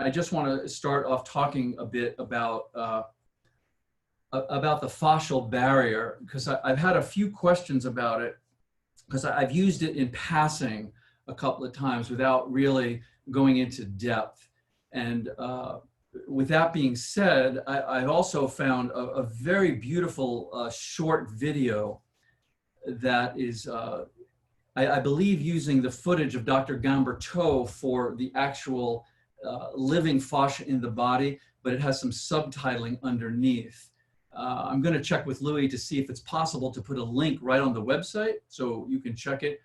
I just want to start off talking a bit about the fascial barrier, because I've had a few questions about it, because I've used it in passing a couple of times without really going into depth. And with that being said, I've also found a very beautiful short video that is, I believe, using the footage of Dr. Gamberto for the actual living fascia in the body, but it has some subtitling underneath. I'm going to check with Louis to see if it's possible to put a link right on the website so you can check it.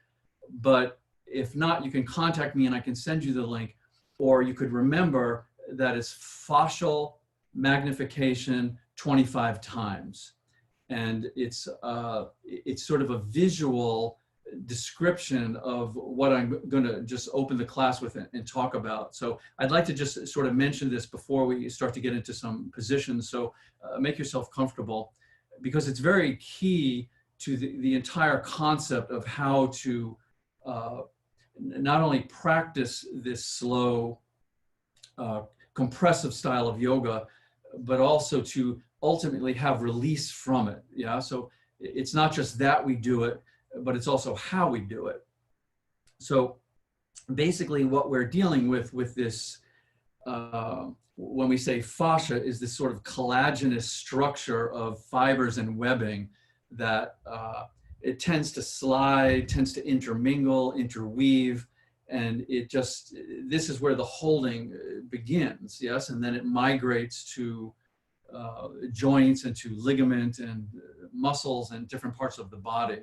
But if not, you can contact me and I can send you the link. Or you could remember that it's fascial magnification 25 times. And it's sort of a visual description of what I'm going to just open the class with and talk about. So I'd like to just sort of mention this before we start to get into some positions. So make yourself comfortable, because it's very key to the entire concept of how to not only practice this slow, compressive style of yoga, but also to ultimately have release from it. Yeah. So it's not just that we do it, but it's also how we do it. So basically what we're dealing with this, when we say fascia, is this sort of collagenous structure of fibers and webbing that it tends to slide, tends to intermingle, interweave, and this is where the holding begins, yes? And then it migrates to joints and to ligament and muscles and different parts of the body.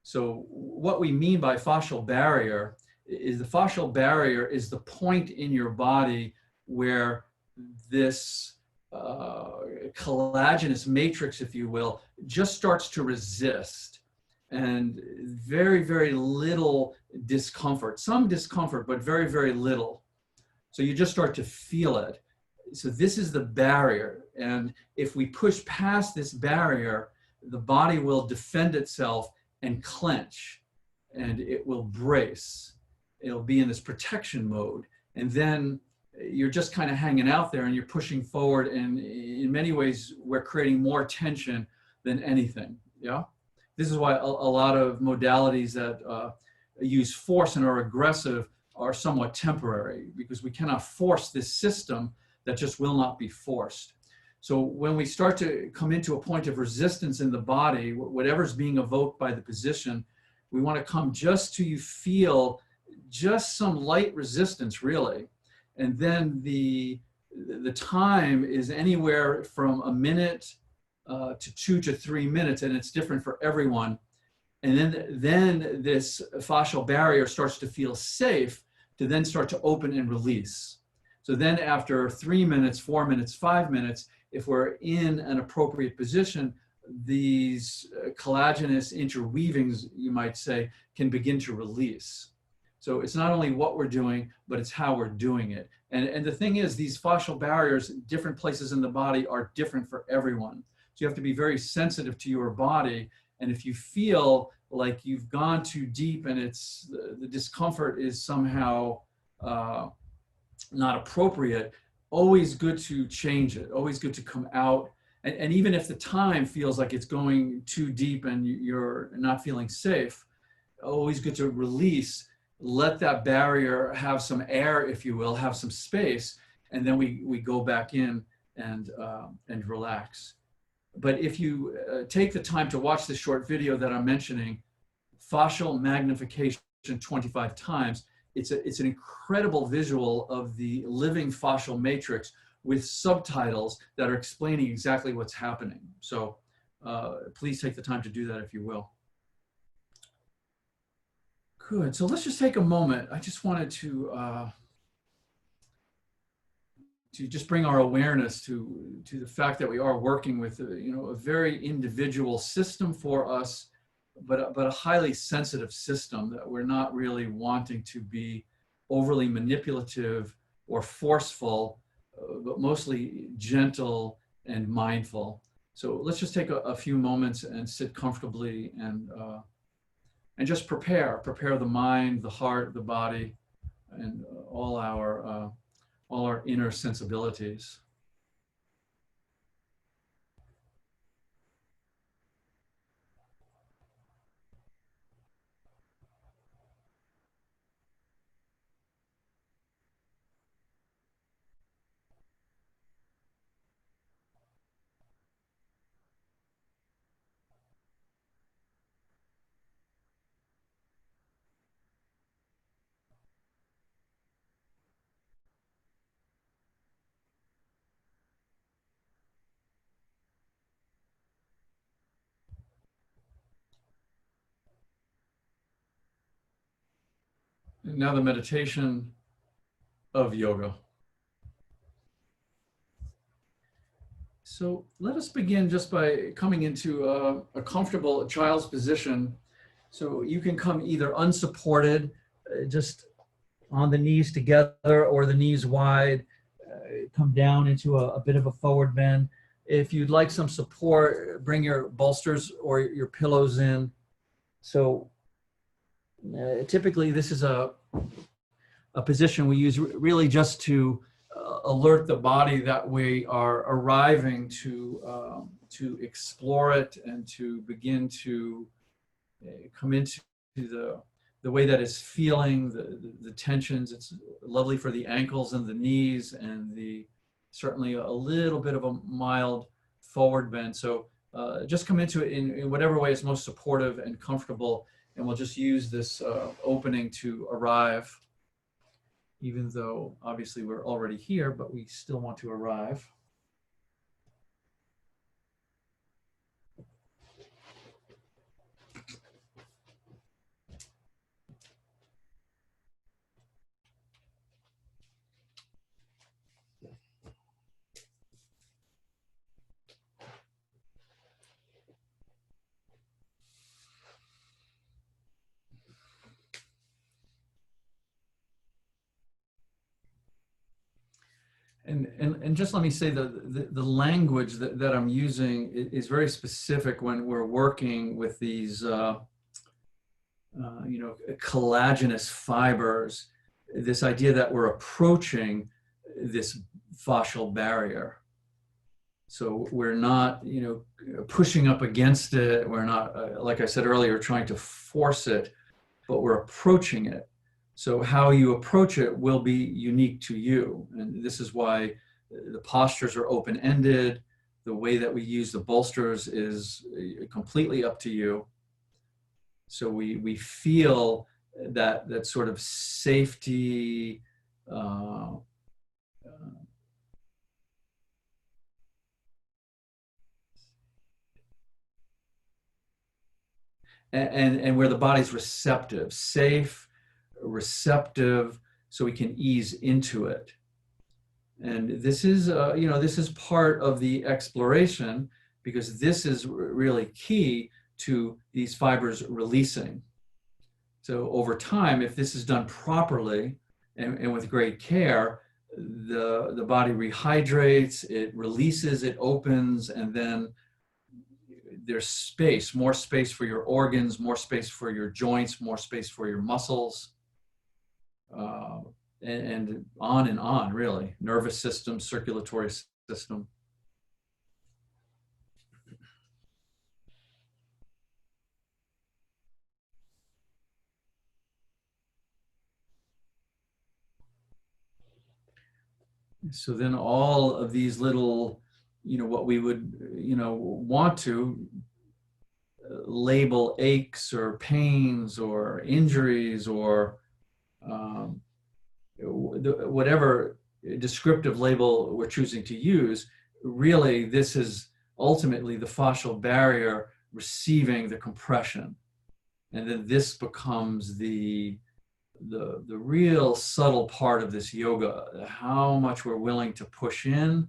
So what we mean by fascial barrier is the fascial barrier is the point in your body where this collagenous matrix, if you will, just starts to resist, and very, very little discomfort, some discomfort, but very, very little. So you just start to feel it. So this is the barrier. And if we push past this barrier, the body will defend itself and clench, and it will brace. It'll be in this protection mode. And then you're just kind of hanging out there and you're pushing forward. And in many ways, we're creating more tension than anything. Yeah. This is why a lot of modalities that use force and are aggressive are somewhat temporary, because we cannot force this system that just will not be forced. So when we start to come into a point of resistance in the body, whatever's being evoked by the position, we want to come just to you feel just some light resistance, really. And then the time is anywhere from a minute to 2 to 3 minutes, and it's different for everyone. And then this fascial barrier starts to feel safe to then start to open and release. So then after 3 minutes, 4 minutes, 5 minutes, if we're in an appropriate position, these collagenous interweavings, you might say, can begin to release. So it's not only what we're doing, but it's how we're doing it. And the thing is, these fascial barriers, different places in the body, are different for everyone. So you have to be very sensitive to your body. And if you feel like you've gone too deep and the discomfort is somehow not appropriate, always good to change it, always good to come out. And even if the time feels like it's going too deep and you're not feeling safe, always good to release, let that barrier have some air, if you will, have some space, and then we go back in and relax. But if you take the time to watch this short video that I'm mentioning, fascial magnification 25 times, it's an incredible visual of the living fascial matrix with subtitles that are explaining exactly what's happening. So please take the time to do that if you will. Good, so let's just take a moment. I just wanted to just bring our awareness to the fact that we are working with a very individual system for us, but a highly sensitive system that we're not really wanting to be overly manipulative or forceful, but mostly gentle and mindful. So let's just take a few moments and sit comfortably and just prepare the mind, the heart, the body, and all our all our inner sensibilities. And now the meditation of yoga. So let us begin just by coming into a comfortable child's position. So you can come either unsupported, just on the knees together, or the knees wide, come down into a bit of a forward bend. If you'd like some support, bring your bolsters or your pillows in. So typically this is a position we use really just to alert the body that we are arriving to explore it and to begin to come into the way that it's feeling, the tensions. It's lovely for the ankles and the knees, and certainly a little bit of a mild forward bend. So just come into it in whatever way is most supportive and comfortable, and we'll just use this opening to arrive, even though obviously we're already here, but we still want to arrive. And just let me say the language that I'm using is very specific when we're working with these collagenous fibers, this idea that we're approaching this fascial barrier. So we're not, pushing up against it. We're not, like I said earlier, trying to force it, but we're approaching it. So how you approach it will be unique to you. And this is why the postures are open-ended. The way that we use the bolsters is completely up to you. So we feel that sort of safety, and where the body's receptive, safe, receptive, so we can ease into it. And this is, this is part of the exploration, because this is really key to these fibers releasing. So over time, if this is done properly and with great care, the body rehydrates, it releases, it opens, and then there's space, more space for your organs, more space for your joints, more space for your muscles, and on, really. Nervous system, circulatory system. So then all of these little, what we would, want to label aches or pains or injuries or whatever descriptive label we're choosing to use, really this is ultimately the fascial barrier receiving the compression. And then this becomes the real subtle part of this yoga, how much we're willing to push in,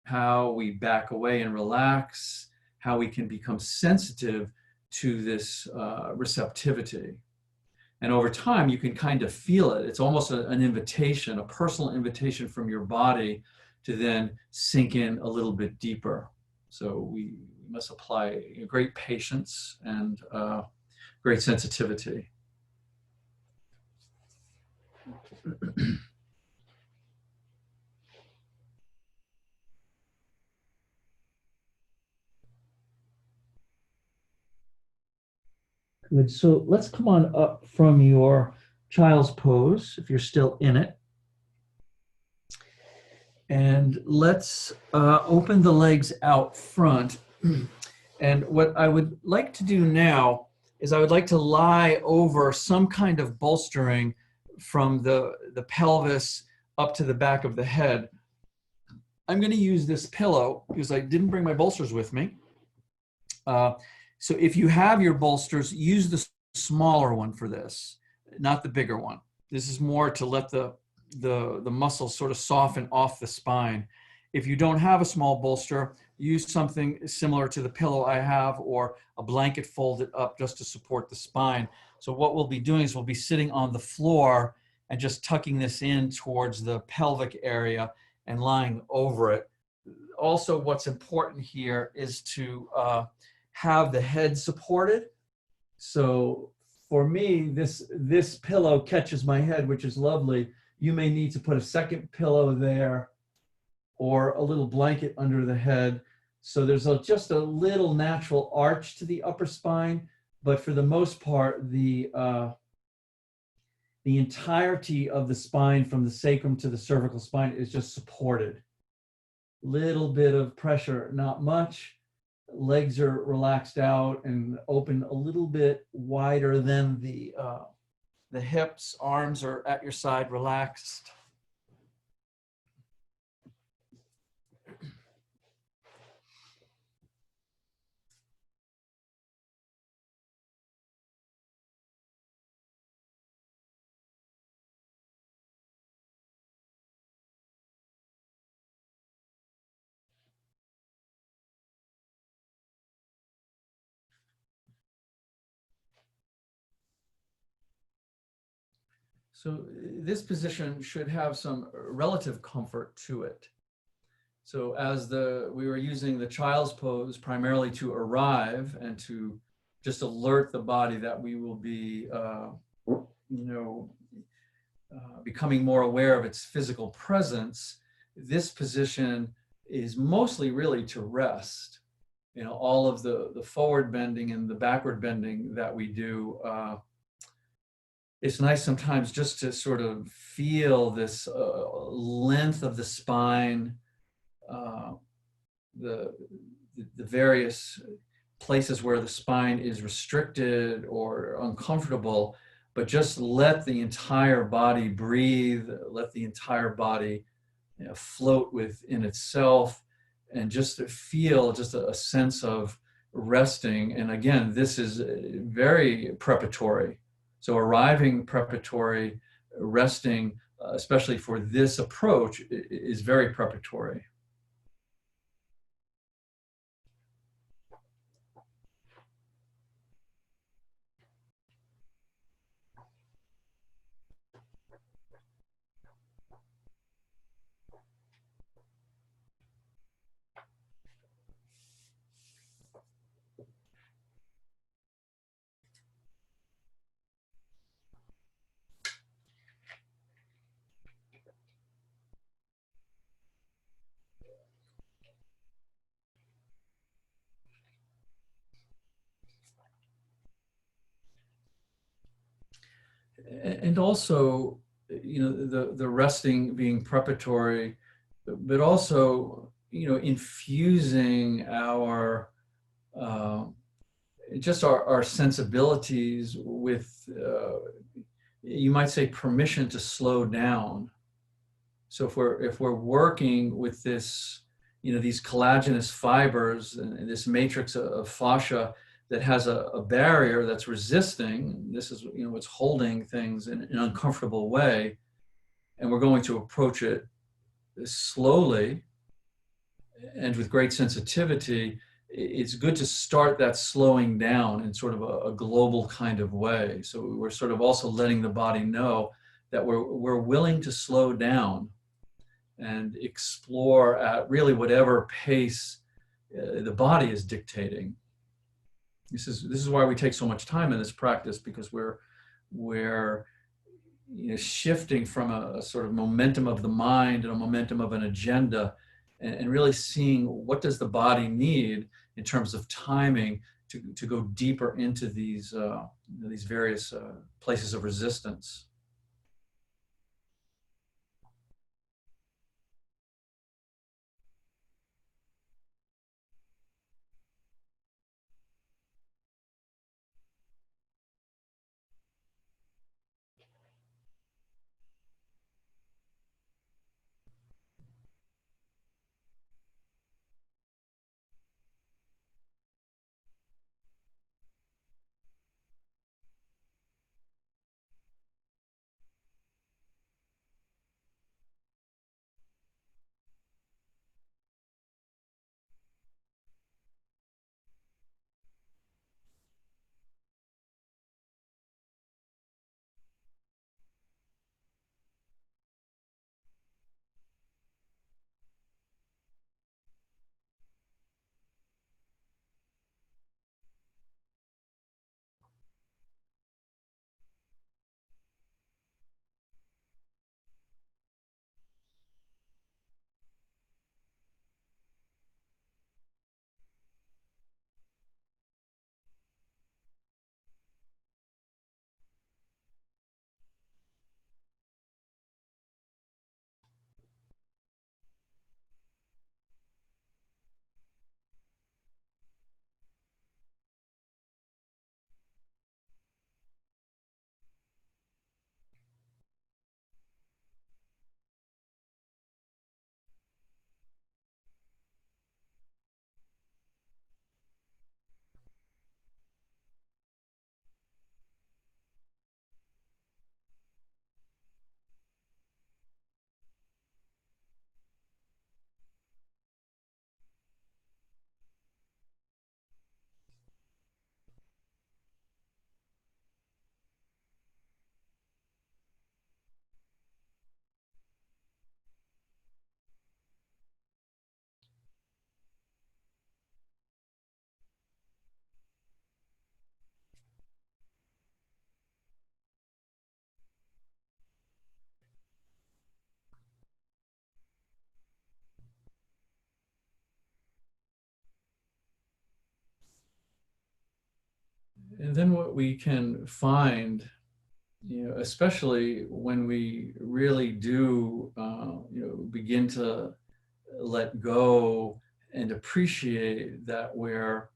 how we back away and relax, how we can become sensitive to this receptivity. And over time, you can kind of feel it. It's almost an invitation, a personal invitation from your body to then sink in a little bit deeper. So we must apply great patience and great sensitivity. Good. So let's come on up from your child's pose, if you're still in it. And let's open the legs out front. And what I would like to do now is I would like to lie over some kind of bolstering from the pelvis up to the back of the head. I'm going to use this pillow because I didn't bring my bolsters with me. So if you have your bolsters, use the smaller one for this, not the bigger one. This is more to let the muscles sort of soften off the spine. If you don't have a small bolster, use something similar to the pillow I have or a blanket folded up just to support the spine. So what we'll be doing is we'll be sitting on the floor and just tucking this in towards the pelvic area and lying over it. Also, what's important here is to have the head supported. So for me, this pillow catches my head, which is lovely. You may need to put a second pillow there or a little blanket under the head. So there's just a little natural arch to the upper spine, but for the most part, the entirety of the spine from the sacrum to the cervical spine is just supported. Little bit of pressure, not much. Legs are relaxed out and open a little bit wider than the hips. Arms are at your side, relaxed. So this position should have some relative comfort to it. So as we were using the child's pose primarily to arrive and to just alert the body that we will be, becoming more aware of its physical presence, this position is mostly really to rest. All of the forward bending and the backward bending that we do, it's nice sometimes just to sort of feel this length of the spine, the various places where the spine is restricted or uncomfortable, but just let the entire body breathe, let the entire body float within itself, and just to feel just a sense of resting. And again, this is very preparatory. So arriving preparatory, resting, especially for this approach, is very preparatory. And also, the resting being preparatory, but also, infusing our just our sensibilities with, you might say, permission to slow down. So if we're working with this, these collagenous fibers and this matrix of fascia that has a barrier that's resisting, this is what's holding things in an uncomfortable way, and we're going to approach it slowly and with great sensitivity. It's good to start that slowing down in sort of a global kind of way. So we're sort of also letting the body know that we're willing to slow down and explore at really whatever pace the body is dictating. This is why we take so much time in this practice, because we're shifting from a sort of momentum of the mind and a momentum of an agenda, and really seeing what does the body need in terms of timing to go deeper into these various places of resistance. And then what we can find, especially when we really do, begin to let go and appreciate that we're,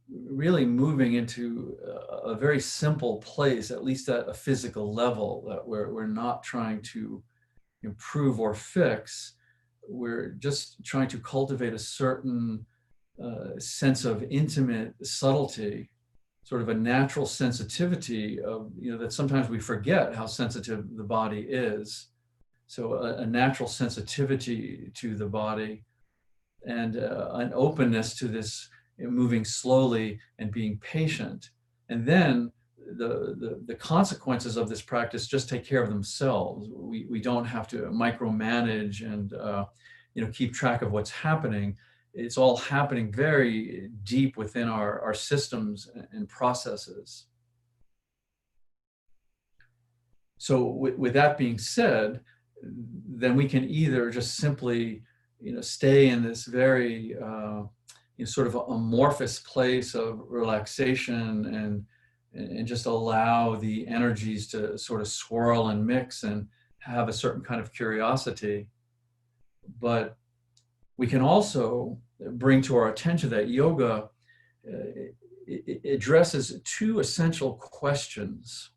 really moving into a very simple place, at least at a physical level, that we're not trying to improve or fix. We're just trying to cultivate a certain sense of intimate subtlety, sort of a natural sensitivity of, that sometimes we forget how sensitive the body is. So a natural sensitivity to the body, and an openness to this, moving slowly and being patient. And then the consequences of this practice just take care of themselves. We don't have to micromanage and keep track of what's happening. It's all happening very deep within our systems and processes. So with that being said, then we can either just simply stay in this very sort of amorphous place of relaxation and just allow the energies to sort of swirl and mix and have a certain kind of curiosity. But we can also bring to our attention that yoga it addresses two essential questions.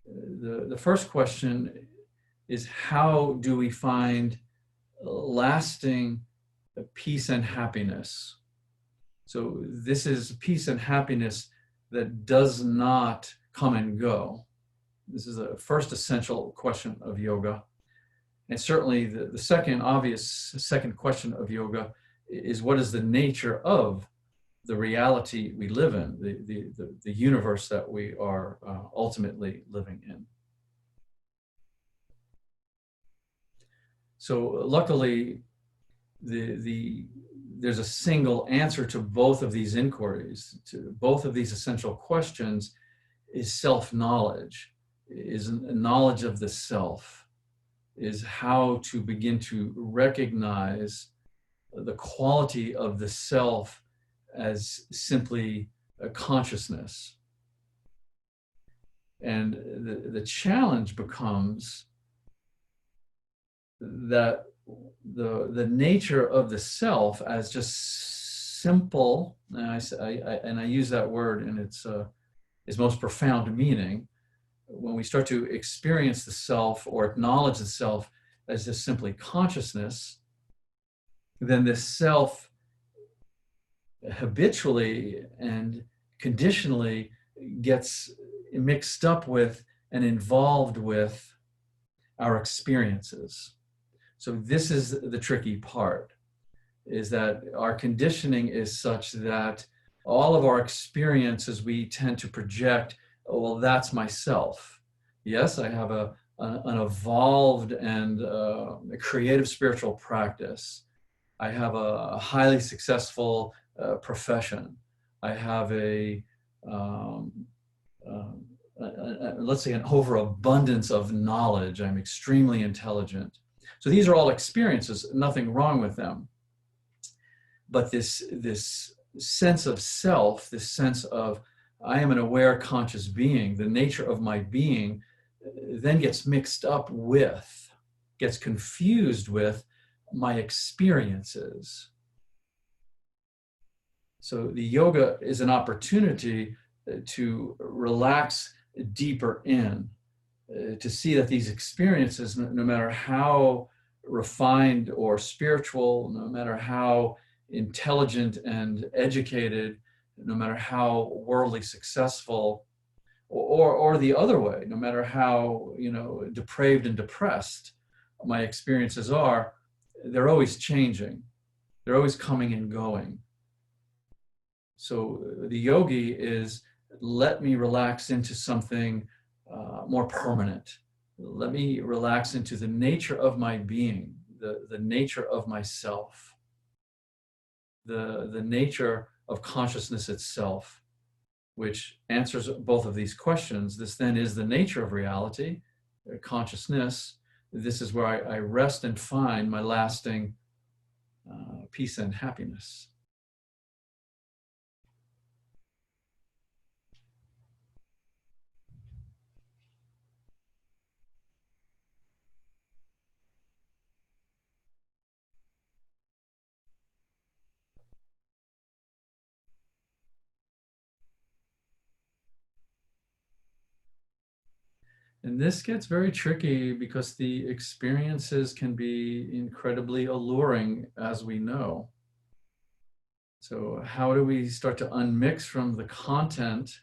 The first question is, how do we find lasting peace and happiness? So this is peace and happiness that does not come and go. This is the first essential question of yoga. And certainly the second obvious second question of yoga is, what is the nature of the reality we live in, the universe that we are ultimately living in? So luckily, there's a single answer to both of these inquiries, to both of these essential questions, is self-knowledge, is knowledge of the self, is how to begin to recognize the quality of the self as simply a consciousness. And the challenge becomes that the nature of the self as just simple, and I use that word in its most profound meaning. When we start to experience the self or acknowledge the self as just simply consciousness, then this self habitually and conditionally gets mixed up with and involved with our experiences. So this is the tricky part, is that our conditioning is such that all of our experiences we tend to project, oh, well, that's myself. Yes, I have an evolved and a creative spiritual practice. I have a highly successful profession. I have let's say, an overabundance of knowledge. I'm extremely intelligent. So these are all experiences, nothing wrong with them. But this sense of self, this sense of I am an aware, conscious being, the nature of my being, then gets mixed up with, gets confused with my experiences. So the yoga is an opportunity to relax deeper in, to see that these experiences, no matter how refined or spiritual, no matter how intelligent and educated, no matter how worldly successful, or the other way, no matter how depraved and depressed my experiences are, they're always changing. They're always coming and going. So the yogi is, let me relax into something more permanent. Let me relax into the nature of my being, the nature of myself, the nature of consciousness itself, which answers both of these questions. This then is the nature of reality, consciousness. This is where I rest and find my lasting peace and happiness. And this gets very tricky because the experiences can be incredibly alluring, as we know. So how do we start to unmix from the content,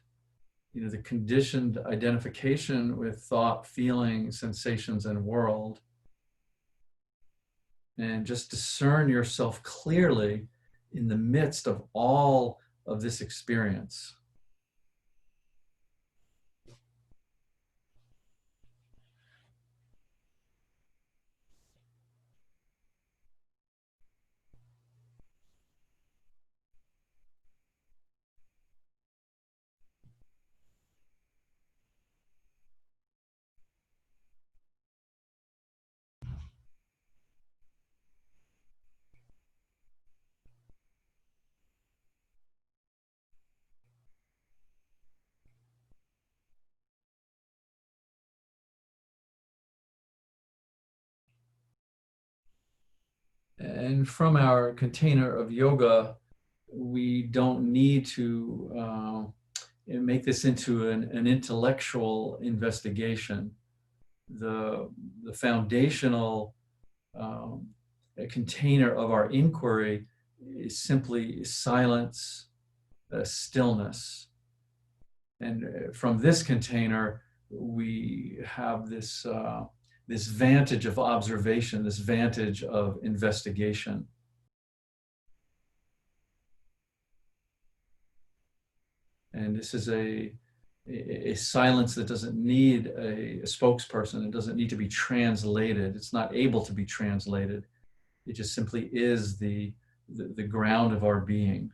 the conditioned identification with thought, feeling, sensations, and world, and just discern yourself clearly in the midst of all of this experience? And from our container of yoga, we don't need to make this into an intellectual investigation. The foundational container of our inquiry is simply silence, stillness. And from this container, we have this vantage of observation, this vantage of investigation. And this is a silence that doesn't need a spokesperson. It doesn't need to be translated. It's not able to be translated. It just simply is the ground of our being.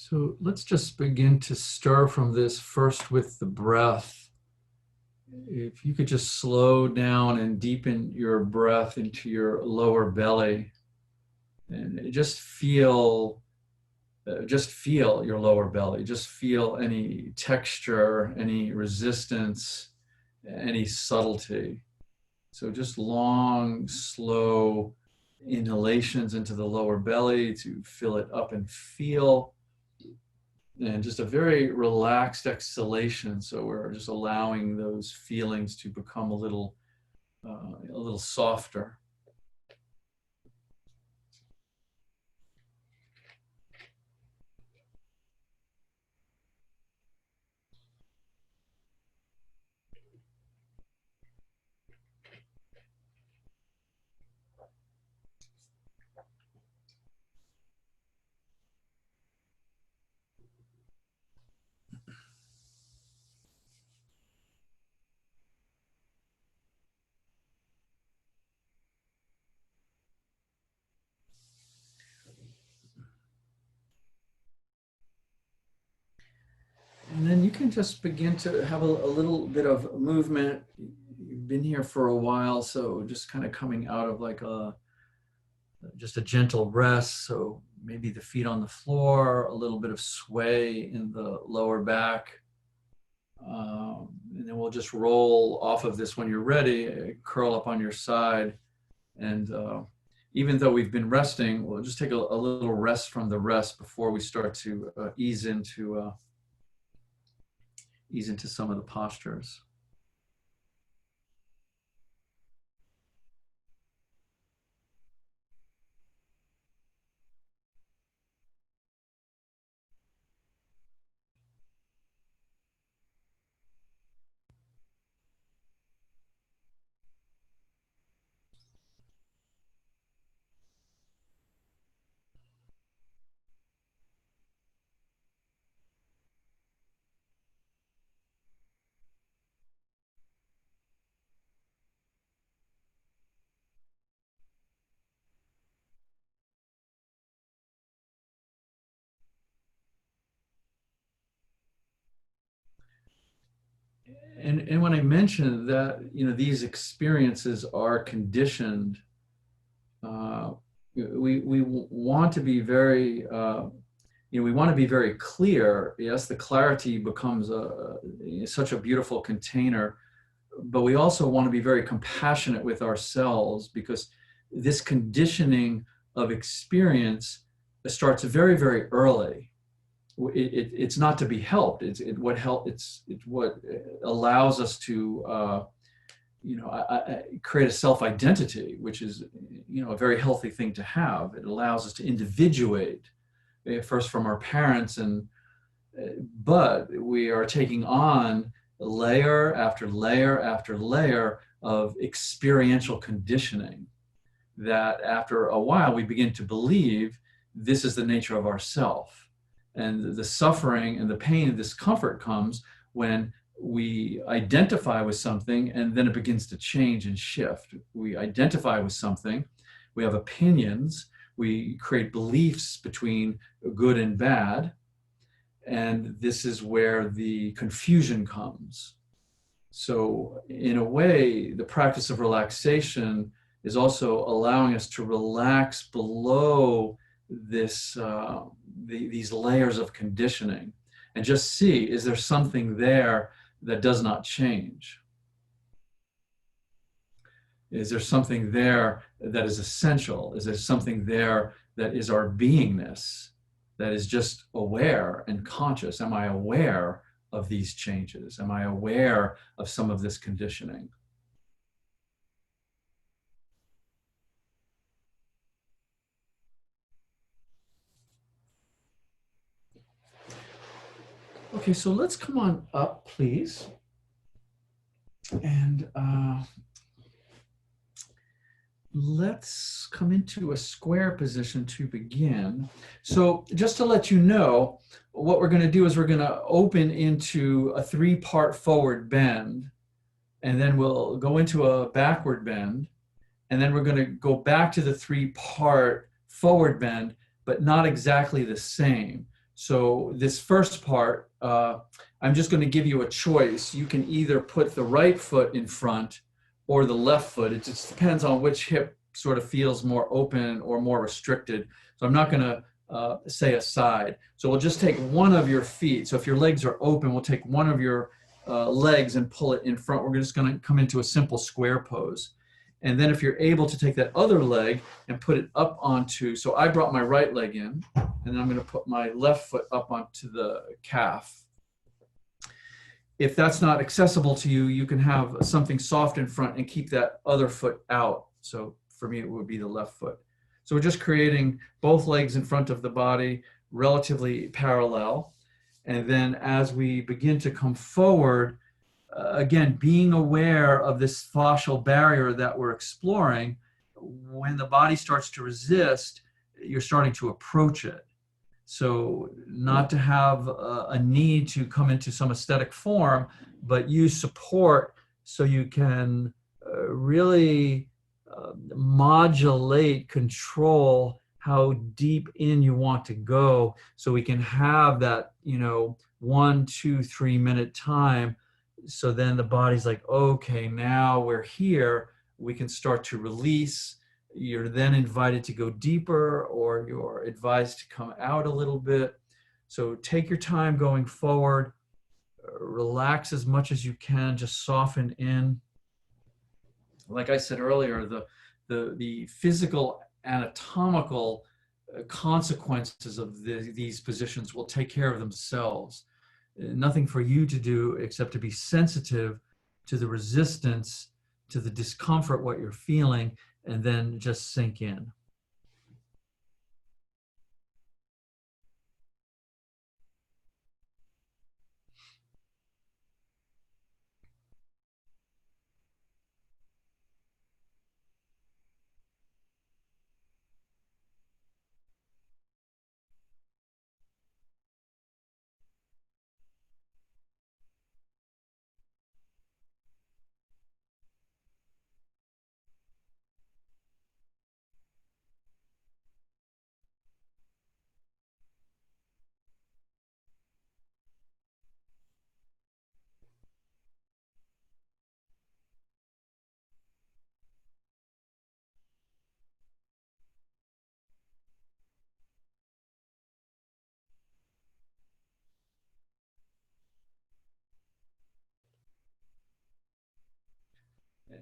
So let's just begin to stir from this first with the breath. If you could just slow down and deepen your breath into your lower belly and just feel your lower belly. Just feel any texture, any resistance, any subtlety. So just long, slow inhalations into the lower belly to fill it up and feel. And just a very relaxed exhalation. So we're just allowing those feelings to become a little softer. And then you can just begin to have a little bit of movement. You've been here for a while, so just kind of coming out of like just a gentle rest. So maybe the feet on the floor, a little bit of sway in the lower back. And then we'll just roll off of this when you're ready, curl up on your side. And even though we've been resting, we'll just take a little rest from the rest before we start to ease into some of the postures. And when I mentioned that, these experiences are conditioned, we want to be very, we want to be very clear. Yes, the clarity becomes such a beautiful container, but we also want to be very compassionate with ourselves, because this conditioning of experience starts very, very early. It's not to be helped. It's what allows us to create a self-identity, which is a very healthy thing to have. It allows us to individuate first from our parents, but we are taking on layer after layer after layer of experiential conditioning that after a while we begin to believe this is the nature of ourself. And the suffering and the pain and discomfort comes when we identify with something and then it begins to change and shift. We identify with something, we have opinions, we create beliefs between good and bad, and this is where the confusion comes. So in a way, the practice of relaxation is also allowing us to relax below this these layers of conditioning and just see, is there something there that does not change? Is there something there that is essential? Is there something there that is our beingness, that is just aware and conscious? Am I aware of these changes? Am I aware of some of this conditioning? Okay, so let's come on up, please. And let's come into a square position to begin. So just to let you know, what we're going to do is we're going to open into a 3-part forward bend, and then we'll go into a backward bend, and then we're going to go back to the 3-part forward bend, but not exactly the same. So this first part, I'm just going to give you a choice. You can either put the right foot in front or the left foot. It just depends on which hip sort of feels more open or more restricted. So I'm not going to say a side. So we'll just take one of your feet. So if your legs are open, we'll take one of your legs and pull it in front. We're just going to come into a simple square pose. And then if you're able to take that other leg and put it up onto, so I brought my right leg in, and then I'm going to put my left foot up onto the calf. If that's not accessible to you, you can have something soft in front and keep that other foot out. So for me, it would be the left foot. So we're just creating both legs in front of the body, relatively parallel. And then as we begin to come forward, again, being aware of this fascial barrier that we're exploring, when the body starts to resist, you're starting to approach it. So not to have a need to come into some aesthetic form, but use support so you can really modulate, control how deep in you want to go, so we can have that, 1, 2, 3 minute time. So then the body's like, okay, now we're here. We can start to release. You're then invited to go deeper, or you're advised to come out a little bit. So take your time going forward. Relax as much as you can. Just soften in. Like I said earlier, the physical anatomical consequences of these positions will take care of themselves. Nothing for you to do except to be sensitive to the resistance, to the discomfort, what you're feeling, and then just sink in.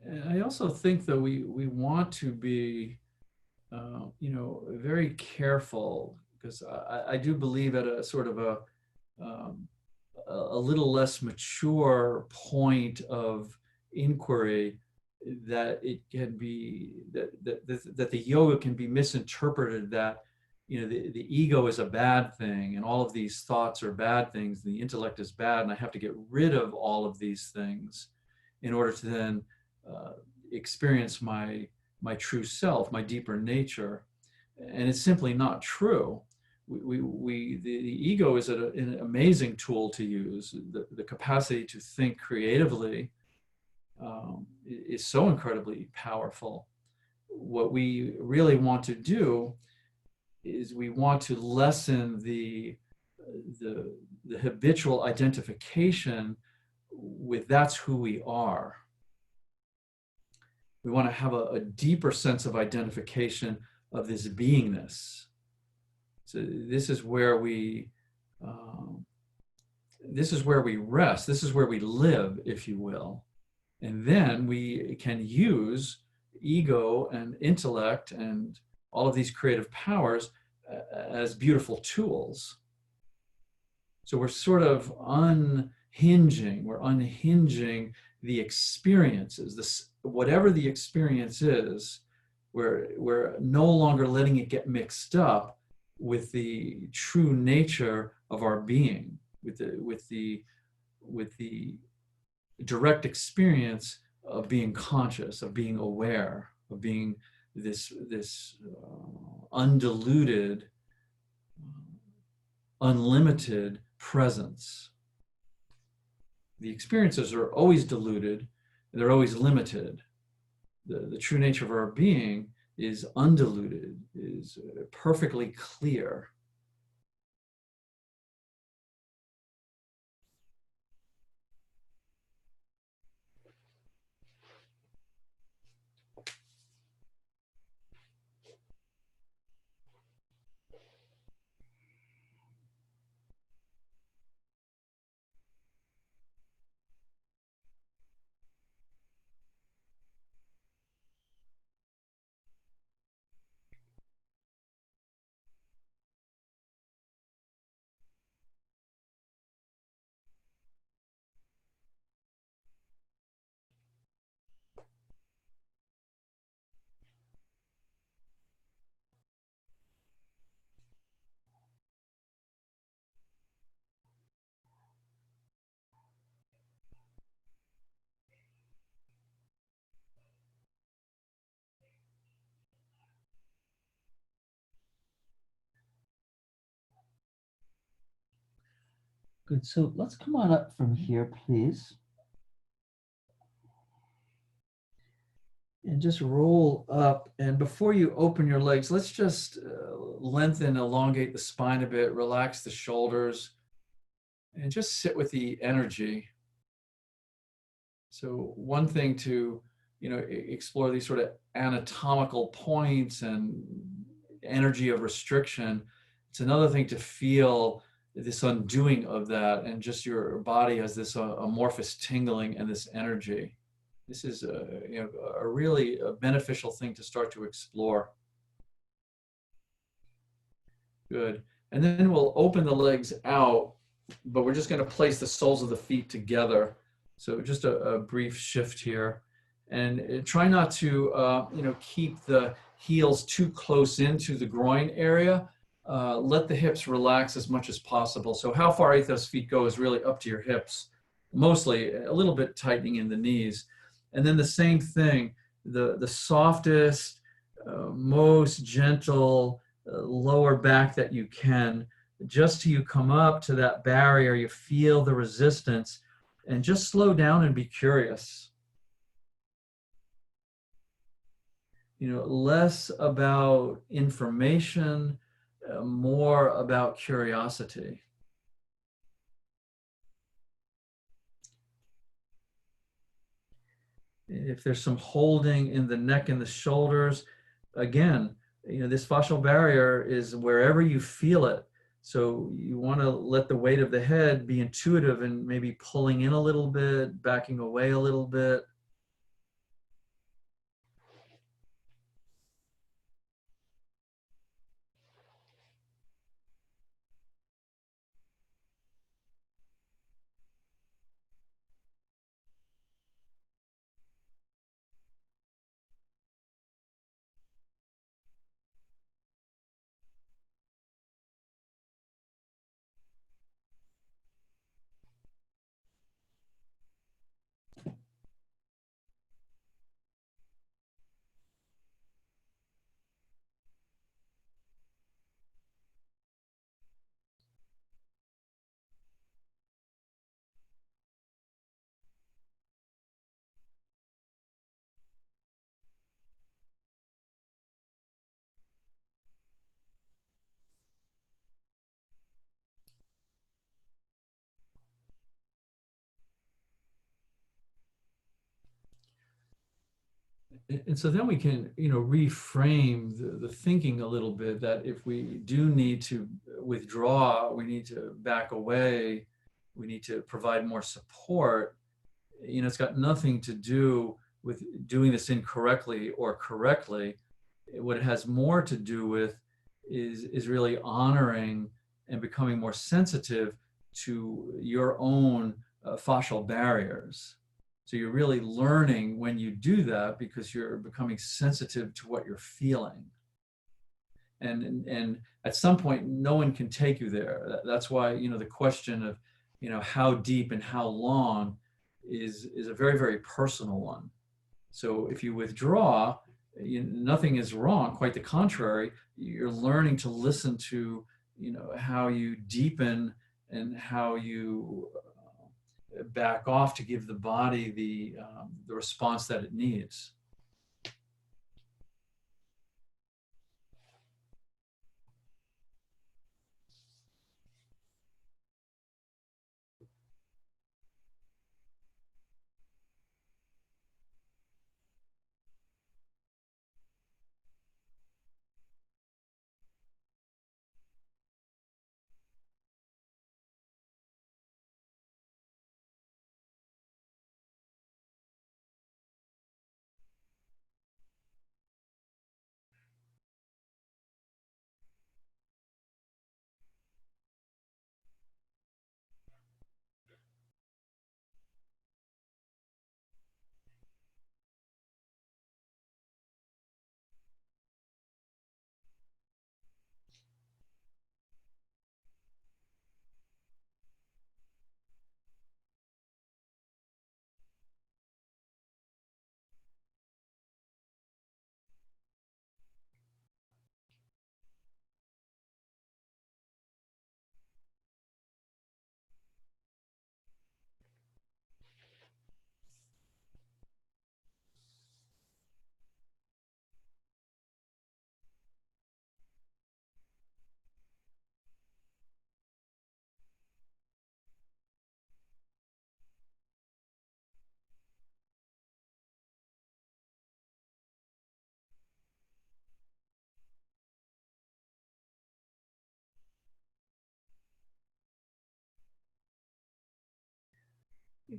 And I also think that we want to be, very careful, because I do believe at a sort of um, a little less mature point of inquiry, that it can be that the yoga can be misinterpreted, that the ego is a bad thing and all of these thoughts are bad things, the intellect is bad, and I have to get rid of all of these things in order to then uh, experience my true self, my deeper nature. And it's simply not true. The ego is an amazing tool to use. The capacity to think creatively is so incredibly powerful. What we really want to do is we want to lessen the, the habitual identification with that's who we are. We want to have a deeper sense of identification of this beingness. So this is where we rest. This is where we live, if you will. And then we can use ego and intellect and all of these creative powers as beautiful tools. So we're sort of unhinging. We're unhinging the experiences. Whatever the experience is, we're no longer letting it get mixed up with the true nature of our being, with the direct experience of being conscious, of being aware, of being this undiluted, unlimited presence. The experiences are always diluted, they're always limited. The true nature of our being is undiluted, is perfectly clear. Good. So let's come on up from here, please. And just roll up. And before you open your legs, let's just lengthen, elongate the spine a bit, relax the shoulders, and just sit with the energy. So one thing to, explore these sort of anatomical points and energy of restriction. It's another thing to feel this undoing of that, and just your body has this amorphous tingling and this energy. This is a really beneficial thing to start to explore. Good. And then we'll open the legs out, but we're just going to place the soles of the feet together. So just a brief shift here. And try not to, keep the heels too close into the groin area. Let the hips relax as much as possible. So how far those feet go is really up to your hips, mostly a little bit tightening in the knees. And then the same thing, the softest, most gentle, lower back that you can, just till you come up to that barrier, you feel the resistance, and just slow down and be curious. Less about information, more about curiosity. If there's some holding in the neck and the shoulders, again, this fascial barrier is wherever you feel it. So you want to let the weight of the head be intuitive and maybe pulling in a little bit, backing away a little bit. And so then we can, reframe the thinking a little bit, that if we do need to withdraw, we need to back away, we need to provide more support. It's got nothing to do with doing this incorrectly or correctly. What it has more to do with is really honoring and becoming more sensitive to your own fascial barriers. So you're really learning when you do that, because you're becoming sensitive to what you're feeling. And at some point, no one can take you there. That's why, the question of, how deep and how long is a very, very personal one. So if you withdraw, nothing is wrong. Quite the contrary. You're learning to listen to, how you deepen and how you back off to give the body the response that it needs.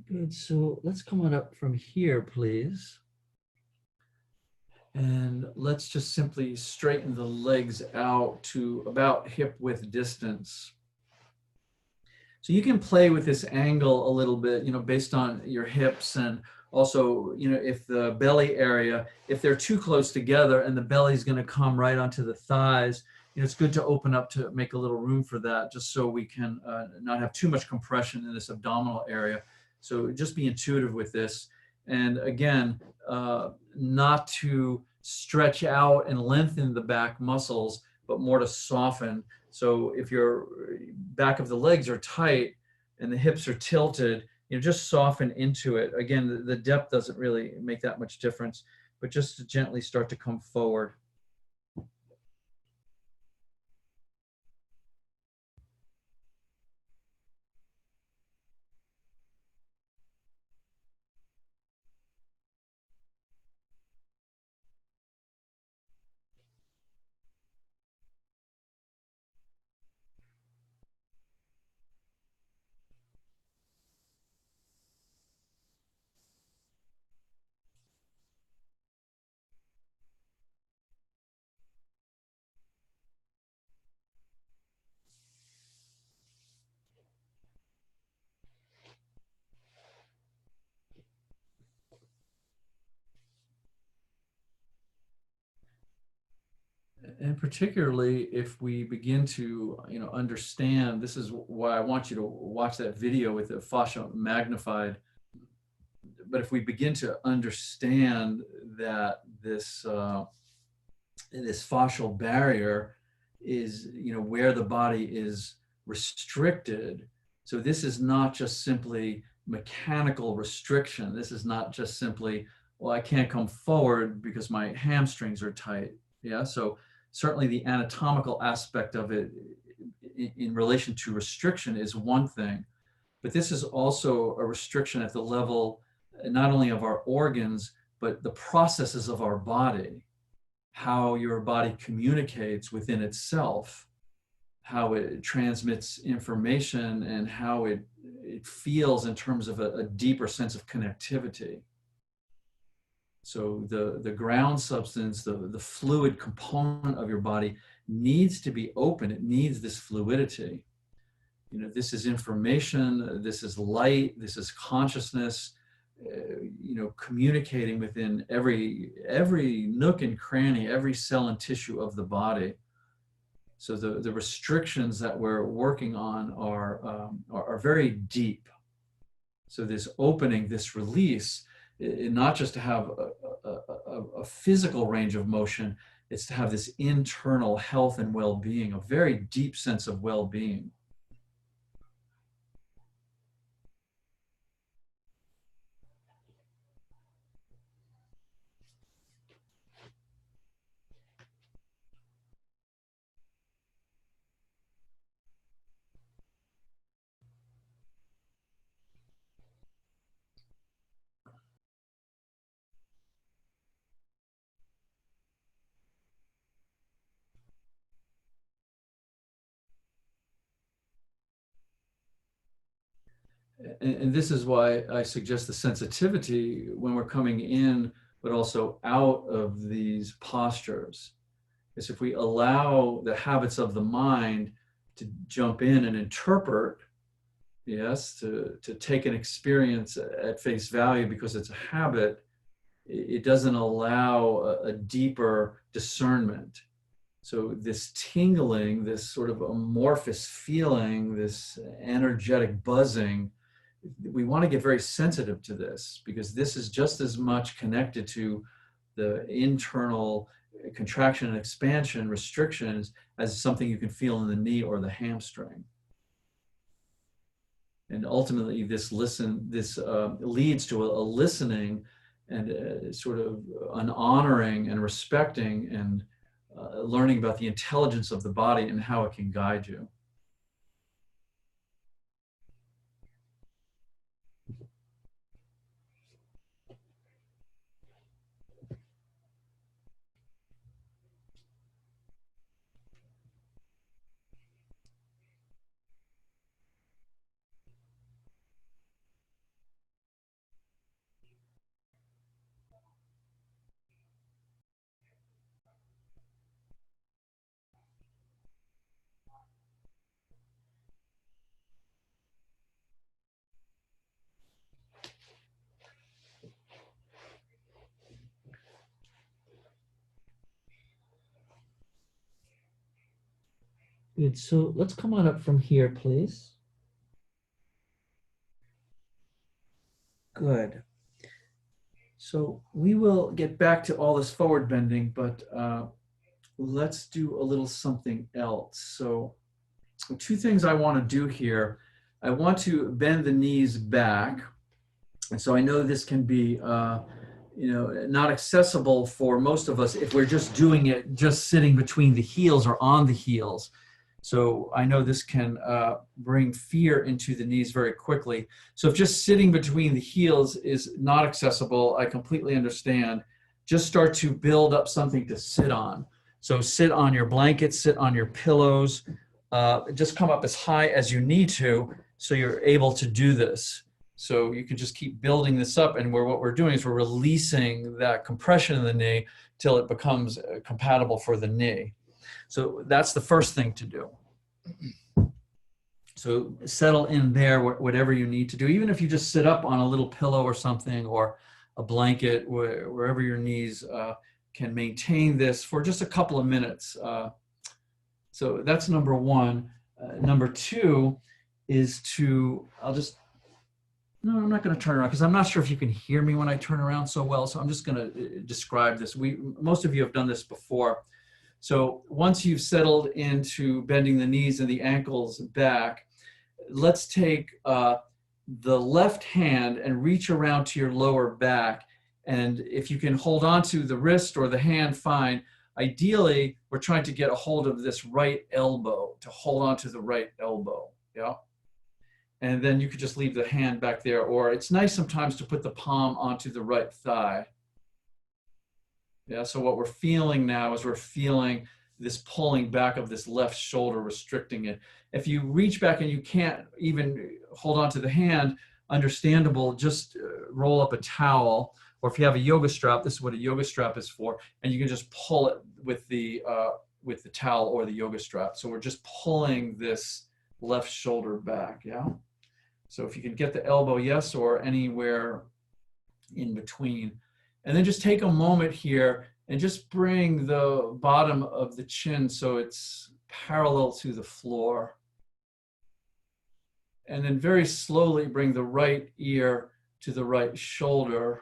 Good. So let's come on up from here, please. And let's just simply straighten the legs out to about hip width distance. So you can play with this angle a little bit, based on your hips, and also, if the belly area, if they're too close together and the belly is going to come right onto the thighs, it's good to open up to make a little room for that, just so we can not have too much compression in this abdominal area. So just be intuitive with this. And again, not to stretch out and lengthen the back muscles, but more to soften. So if your back of the legs are tight and the hips are tilted, just soften into it. Again, the depth doesn't really make that much difference, but just to gently start to come forward. And particularly if we begin to, understand, this is why I want you to watch that video with the fascia magnified. But if we begin to understand that this fascial barrier is, where the body is restricted. So this is not just simply mechanical restriction. This is not just simply, well, I can't come forward because my hamstrings are tight. Yeah. So certainly the anatomical aspect of it in relation to restriction is one thing, but this is also a restriction at the level not only of our organs, but the processes of our body, how your body communicates within itself, how it transmits information, and how it feels in terms of a deeper sense of connectivity. So the ground substance, the fluid component of your body needs to be open. It needs this fluidity. This is information, this is light, this is consciousness, communicating within every nook and cranny, every cell and tissue of the body. So the restrictions that we're working on are very deep. So this opening, this release, not just to have a physical range of motion, it's to have this internal health and well-being, a very deep sense of well-being. And this is why I suggest the sensitivity when we're coming in, but also out of these postures. Is if we allow the habits of the mind to jump in and interpret, yes, to take an experience at face value because it's a habit, it doesn't allow a deeper discernment. So this tingling, this sort of amorphous feeling, this energetic buzzing, we want to get very sensitive to this, because this is just as much connected to the internal contraction and expansion restrictions as something you can feel in the knee or the hamstring. And ultimately, this leads to a listening and sort of an honoring and respecting and learning about the intelligence of the body and how it can guide you. Good. So let's come on up from here, please. Good. So we will get back to all this forward bending, but let's do a little something else. So two things I want to do here. I want to bend the knees back. And so I know this can be, not accessible for most of us if we're just doing it, just sitting between the heels or on the heels. So I know this can bring fear into the knees very quickly. So if just sitting between the heels is not accessible, I completely understand. Just start to build up something to sit on. So sit on your blanket, sit on your pillows, just come up as high as you need to so you're able to do this. So you can just keep building this up, and what we're doing is we're releasing that compression in the knee till it becomes compatible for the knee. So that's the first thing to do. So settle in there, whatever you need to do. Even if you just sit up on a little pillow or something, or a blanket, wherever your knees can maintain this for just a couple of minutes. So that's number one. Number two is to, no, I'm not going to turn around because I'm not sure if you can hear me when I turn around so well. So I'm just going to describe this. Most of you have done this before. So once you've settled into bending the knees and the ankles back, let's take the left hand and reach around to your lower back. And if you can hold on to the wrist or the hand, fine. Ideally, we're trying to get a hold of this right elbow, to hold on to the right elbow. Yeah. And then you could just leave the hand back there, or it's nice sometimes to put the palm onto the right thigh. Yeah, so what we're feeling now is we're feeling this pulling back of this left shoulder, restricting it. If you reach back and you can't even hold on to the hand, understandable, just roll up a towel, or if you have a yoga strap, this is what a yoga strap is for, and you can just pull it with the towel or the yoga strap. So we're just pulling this left shoulder back, yeah? So if you can get the elbow, yes, or anywhere in between. And then just take a moment here and just bring the bottom of the chin so it's parallel to the floor. And then very slowly bring the right ear to the right shoulder.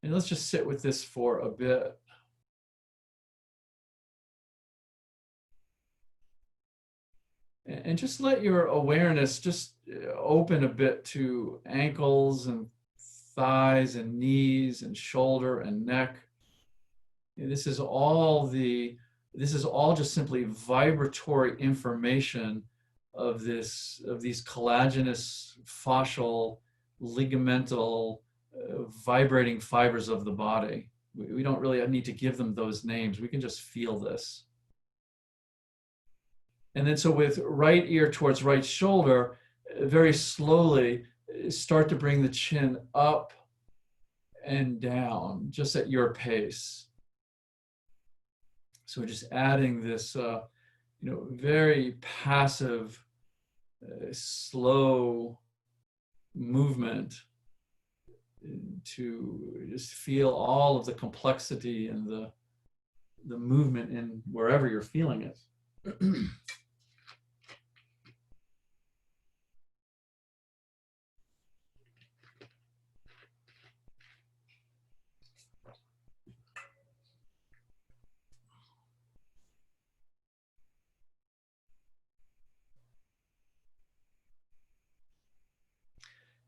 And let's just sit with this for a bit. And just let your awareness just open a bit to ankles and thighs and knees and shoulder and neck. And this is all just simply vibratory information of these collagenous, fascial, ligamental, vibrating fibers of the body. We don't really need to give them those names. We can just feel this. And then so with right ear towards right shoulder, very slowly start to bring the chin up and down, just at your pace. So we're just adding this, very passive, slow movement to just feel all of the complexity and the movement in wherever you're feeling it.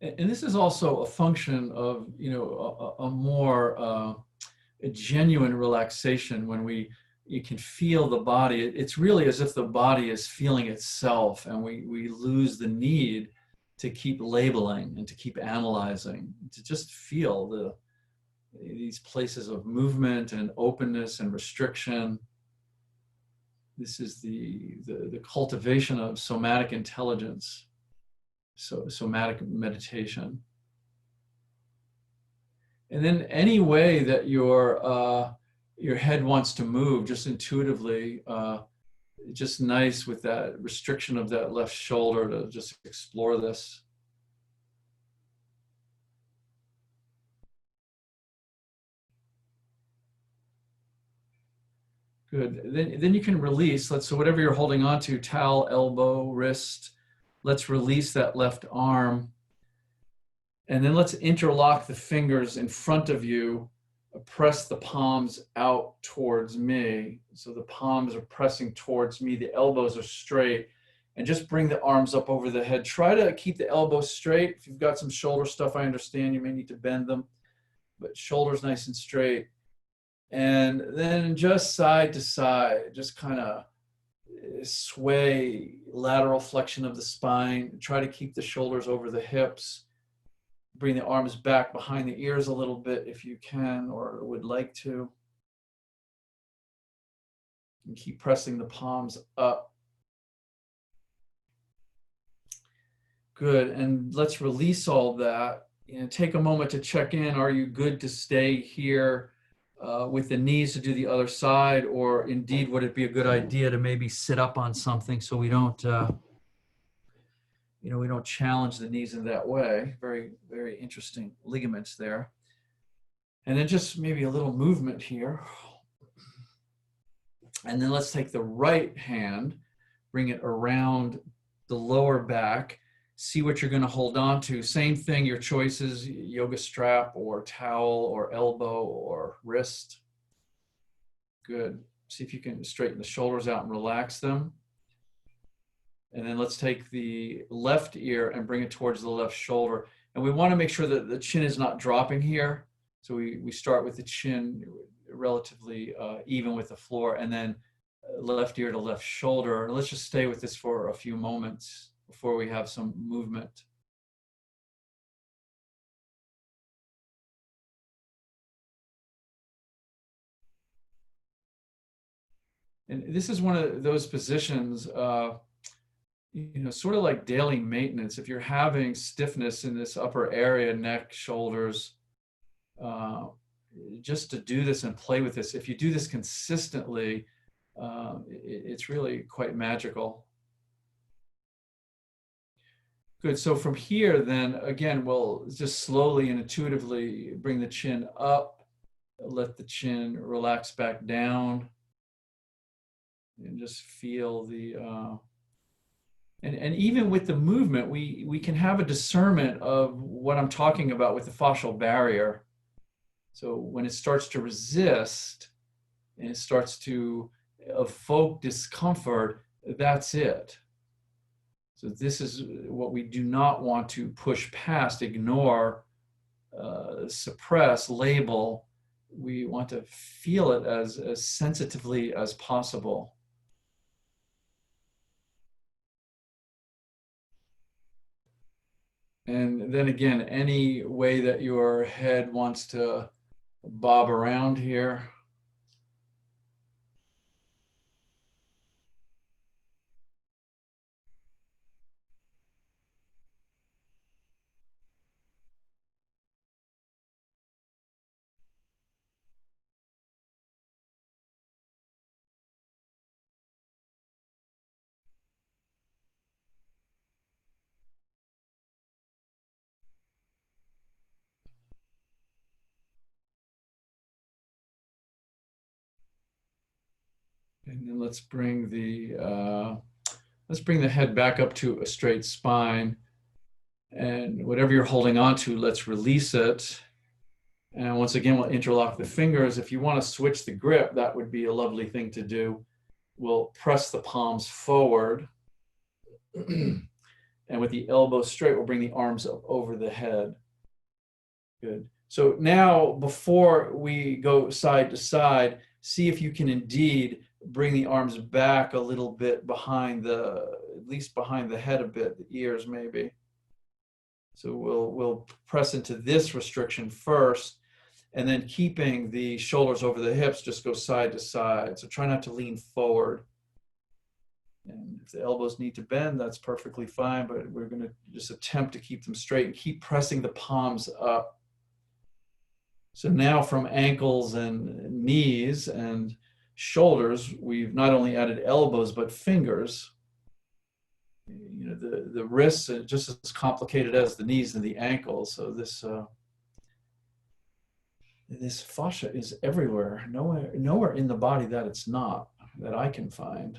And this is also a function of, a more a genuine relaxation when you can feel the body. It's really as if the body is feeling itself, and we lose the need to keep labeling and to keep analyzing, to just feel these places of movement and openness and restriction. This is the cultivation of somatic intelligence. So somatic meditation. And then any way that your head wants to move, just intuitively, just nice with that restriction of that left shoulder to just explore this. Good. Then you can release. So whatever you're holding on to, towel, elbow, wrist, let's release that left arm. And then let's interlock the fingers in front of you. Press the palms out towards me. So the palms are pressing towards me. The elbows are straight. And just bring the arms up over the head. Try to keep the elbows straight. If you've got some shoulder stuff, I understand you may need to bend them. But shoulders nice and straight. And then just side to side, just kind of sway, lateral flexion of the spine. Try to keep the shoulders over the hips. Bring the arms back behind the ears a little bit if you can or would like to. And keep pressing the palms up. Good. And let's release all that. Take a moment to check in. Are you good to stay here with the knees to do the other side, or indeed would it be a good idea to maybe sit up on something so we don't we don't challenge the knees in that way. Very, very interesting ligaments there. And then just maybe a little movement here. And then let's take the right hand, bring it around the lower back. See what you're going to hold on to. Same thing, your choices, yoga strap or towel or elbow or wrist. Good. See if you can straighten the shoulders out and relax them. And then let's take the left ear and bring it towards the left shoulder. And we want to make sure that the chin is not dropping here. So we start with the chin relatively even with the floor, and then left ear to left shoulder. And let's just stay with this for a few moments before we have some movement. And this is one of those positions, sort of like daily maintenance. If you're having stiffness in this upper area, neck, shoulders, just to do this and play with this. If you do this consistently, it's really quite magical. Good. So from here, then, again, we'll just slowly and intuitively bring the chin up, let the chin relax back down, and just feel the, and even with the movement, we can have a discernment of what I'm talking about with the fascial barrier. So when it starts to resist and it starts to evoke discomfort, that's it. So this is what we do not want to push past, ignore, suppress, label. We want to feel it as sensitively as possible. And then again, any way that your head wants to bob around here. And then let's bring the head back up to a straight spine. And whatever you're holding on to, let's release it. And once again, we'll interlock the fingers. If you want to switch the grip, that would be a lovely thing to do. We'll press the palms forward. And with the elbows straight, we'll bring the arms up over the head. Good. So now, before we go side to side, see if you can indeed bring the arms back a little bit behind at least behind the head a bit, the ears maybe. So we'll press into this restriction first, and then keeping the shoulders over the hips, just go side to side. So try not to lean forward. And if the elbows need to bend, that's perfectly fine, but we're going to just attempt to keep them straight and keep pressing the palms up. So now from ankles and knees and shoulders, we've not only added elbows, but fingers. The wrists are just as complicated as the knees and the ankles. So this, This fascia is everywhere, nowhere in the body that it's not, that I can find.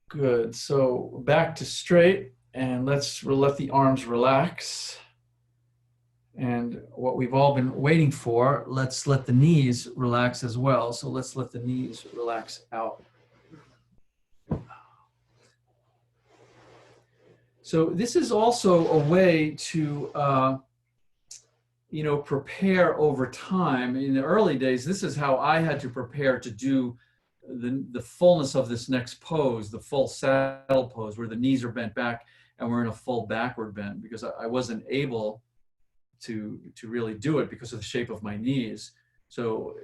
Good, so back to straight, and let's let the arms relax. And what we've all been waiting for, let's let the knees relax as well. So let's let the knees relax out. So this is also a way to, prepare over time. In the early days, this is how I had to prepare to do the fullness of this next pose, the full saddle pose, where the knees are bent back and we're in a full backward bend, because I wasn't able to really do it because of the shape of my knees. So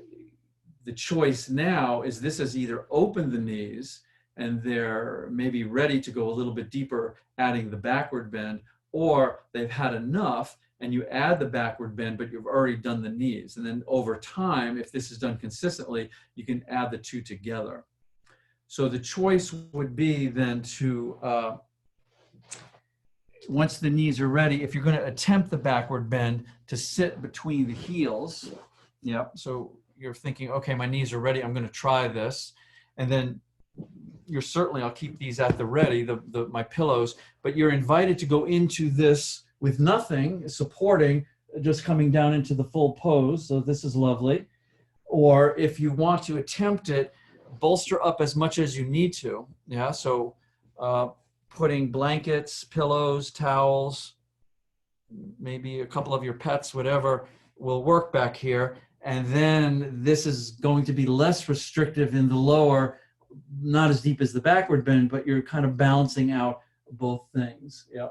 the choice now is, this is either open the knees and they're maybe ready to go a little bit deeper, adding the backward bend, or they've had enough and you add the backward bend, but you've already done the knees. And then over time, if this is done consistently, you can add the two together. So the choice would be then to, once the knees are ready, if you're going to attempt the backward bend, to sit between the heels. Yeah, so you're thinking, okay, my knees are ready, I'm going to try this. And then you're certainly, I'll keep these at the ready, my pillows, but you're invited to go into this with nothing supporting, just coming down into the full pose. So this is lovely. Or if you want to attempt it, bolster up as much as you need to. Yeah, so putting blankets, pillows, towels, maybe a couple of your pets, whatever, will work back here. And then this is going to be less restrictive in the lower, not as deep as the backward bend, but you're kind of balancing out both things. Yeah.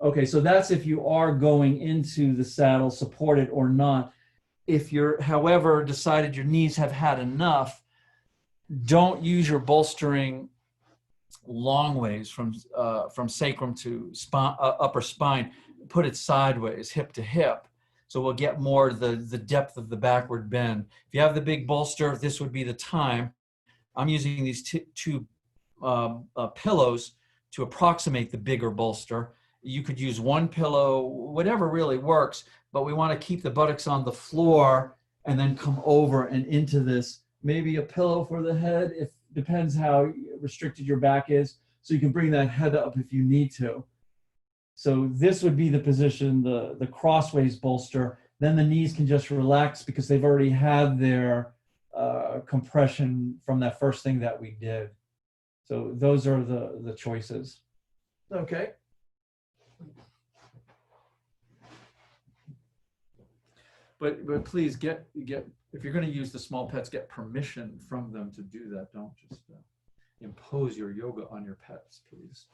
Okay, so that's if you are going into the saddle, supported or not. If you're, however, decided your knees have had enough, don't use your bolstering long ways from sacrum to upper spine. Put it sideways, hip to hip. So we'll get more the depth of the backward bend. If you have the big bolster, this would be the time. I'm using these two pillows to approximate the bigger bolster. You could use one pillow, whatever really works, but we want to keep the buttocks on the floor and then come over and into this. Maybe a pillow for the head, if depends how restricted your back is. So you can bring that head up if you need to. So this would be the position, the crossways bolster. Then the knees can just relax because they've already had their compression from that first thing that we did. So those are the choices. Okay. But please get if you're going to use the small pets, get permission from them to do that. Don't just impose your yoga on your pets, please.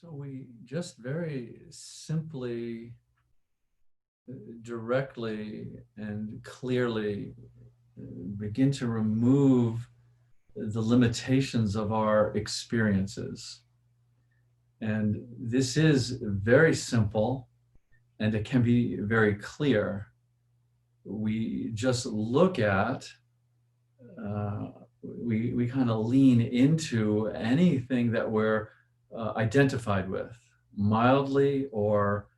So we just very simply, directly, and clearly begin to remove the limitations of our experiences. And this is very simple, and it can be very clear. We just look at, we kind of lean into anything that we're identified with, mildly or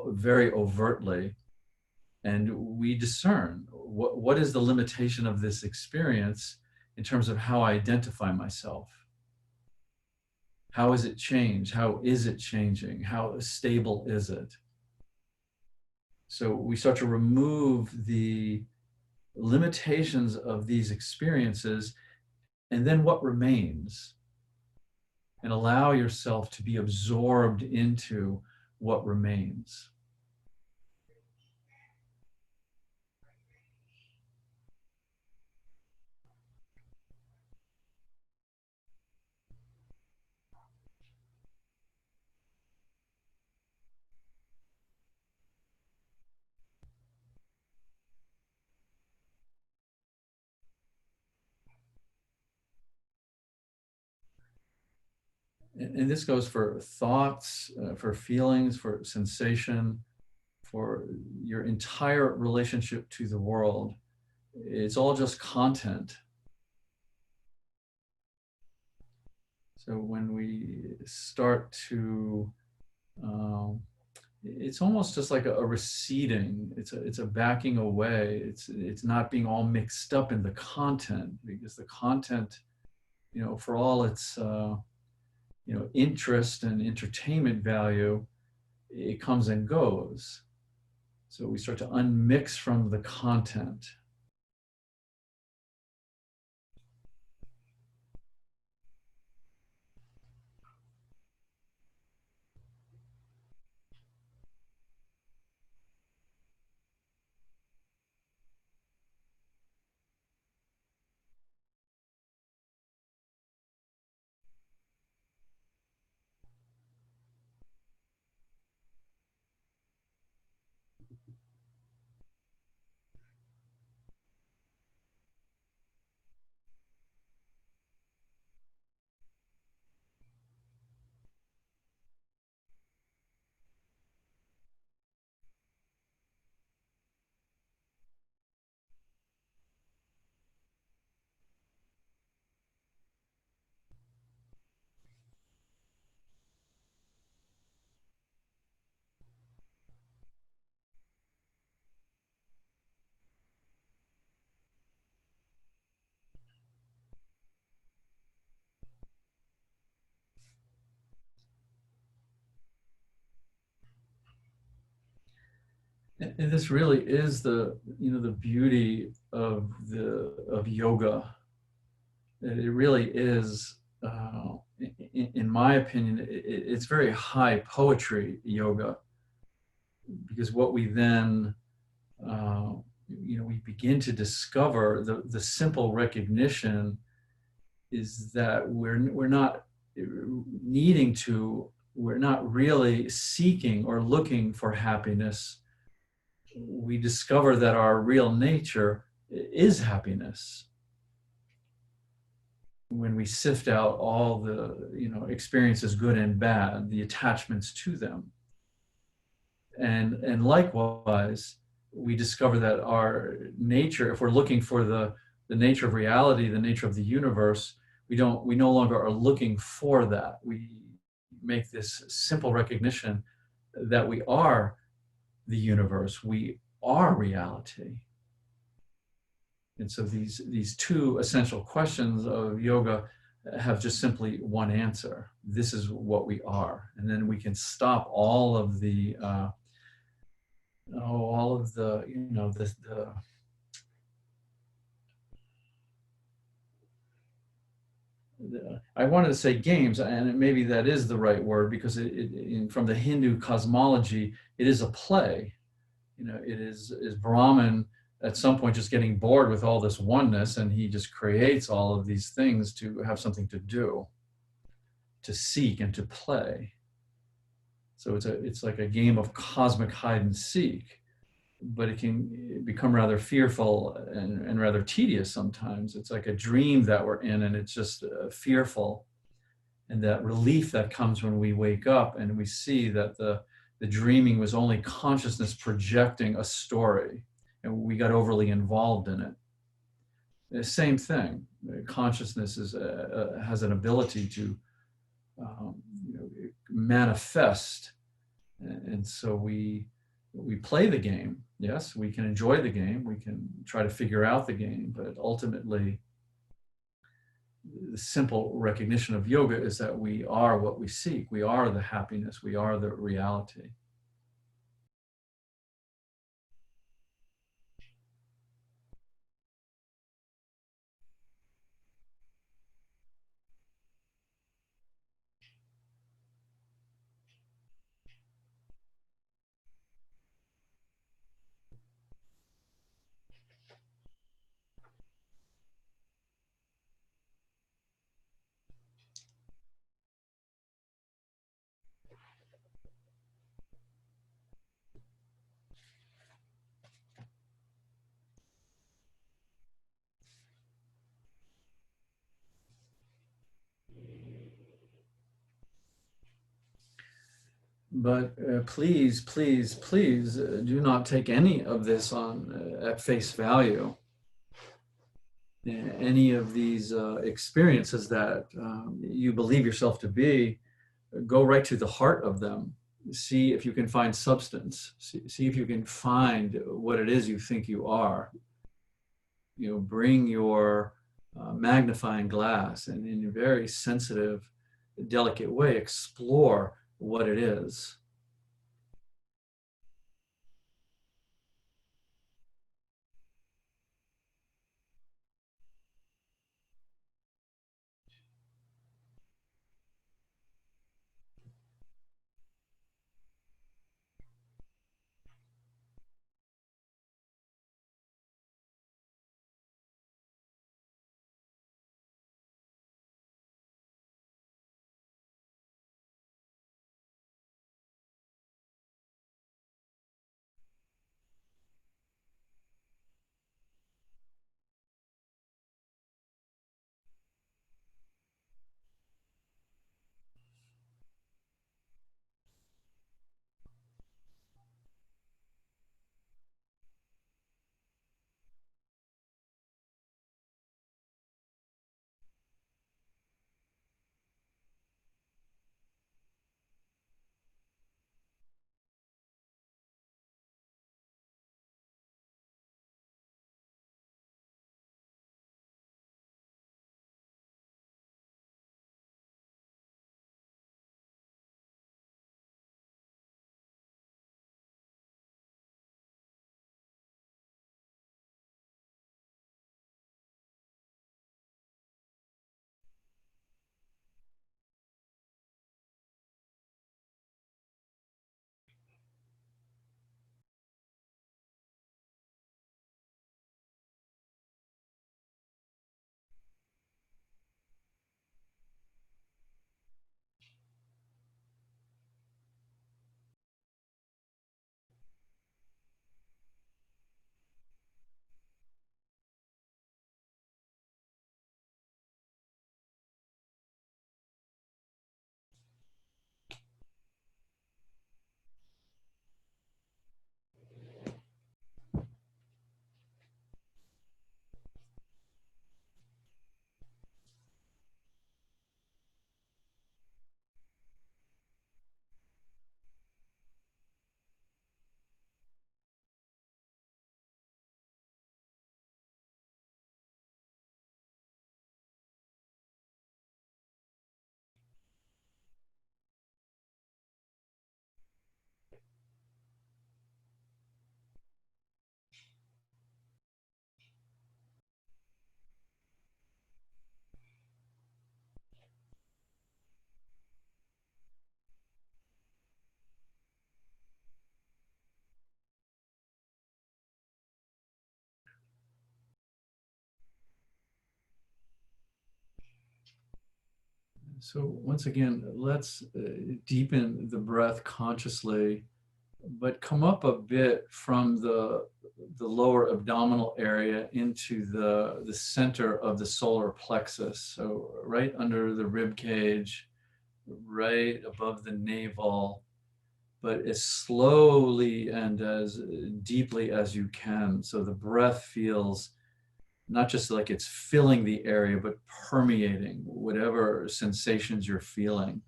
very overtly, and we discern what is the limitation of this experience in terms of how I identify myself. How is it changed? How is it changing? How stable is it? So we start to remove the limitations of these experiences, and then what remains, and allow yourself to be absorbed into what remains. And this goes for thoughts, for feelings, for sensation, for your entire relationship to the world. It's all just content. So when we start to, it's almost just like a receding. It's a backing away. It's not being all mixed up in the content, because the content, for all its interest and entertainment value, it comes and goes. So we start to unmix from the content. And this really is the beauty of yoga. It really is, in my opinion, it's very high poetry yoga, because what we then we begin to discover, the simple recognition is that we're not needing to, we're not really seeking or looking for happiness. We discover that our real nature is happiness when we sift out all the experiences, good and bad, the attachments to them. And likewise, we discover that our nature, if we're looking for the nature of reality, the nature of the universe, we no longer are looking for that. We make this simple recognition that we are the universe, we are reality. And so these two essential questions of yoga have just simply one answer. This is what we are. And then we can stop all of the I wanted to say games, and maybe that is the right word, because from the Hindu cosmology, it is a play. It is Brahman at some point just getting bored with all this oneness, and he just creates all of these things to have something to do, to seek and to play. So it's like a game of cosmic hide and seek, but it can become rather fearful and rather tedious sometimes. It's like a dream that we're in, and it's just fearful. And that relief that comes when we wake up and we see that the dreaming was only consciousness projecting a story, and we got overly involved in it. The same thing. Consciousness has an ability to manifest, and so we play the game. Yes, we can enjoy the game. We can try to figure out the game, but ultimately, the simple recognition of yoga is that we are what we seek. We are the happiness. We are the reality. But please, please, please do not take any of this on at face value. Any of these experiences that you believe yourself to be, go right to the heart of them. See if you can find substance. See if you can find what it is you think you are. Bring your magnifying glass and in a very sensitive, delicate way, explore what it is. So once again, let's deepen the breath consciously, but come up a bit from the lower abdominal area into the center of the solar plexus. So right under the rib cage, right above the navel, but as slowly and as deeply as you can. So the breath feels not just like it's filling the area, but permeating whatever sensations you're feeling.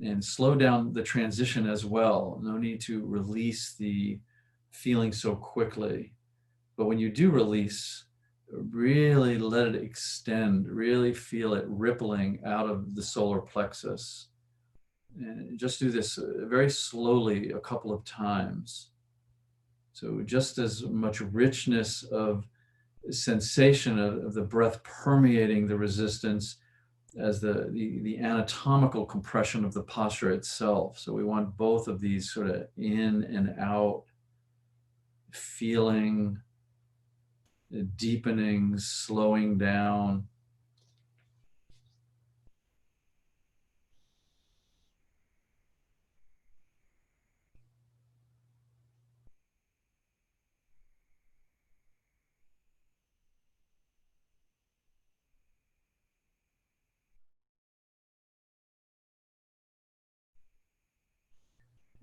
And slow down the transition as well. No need to release the feeling so quickly. But when you do release, really let it extend, really feel it rippling out of the solar plexus. And just do this very slowly a couple of times. So just as much richness of sensation of the breath permeating the resistance as the anatomical compression of the posture itself. So we want both of these sort of in and out, feeling, deepening, slowing down.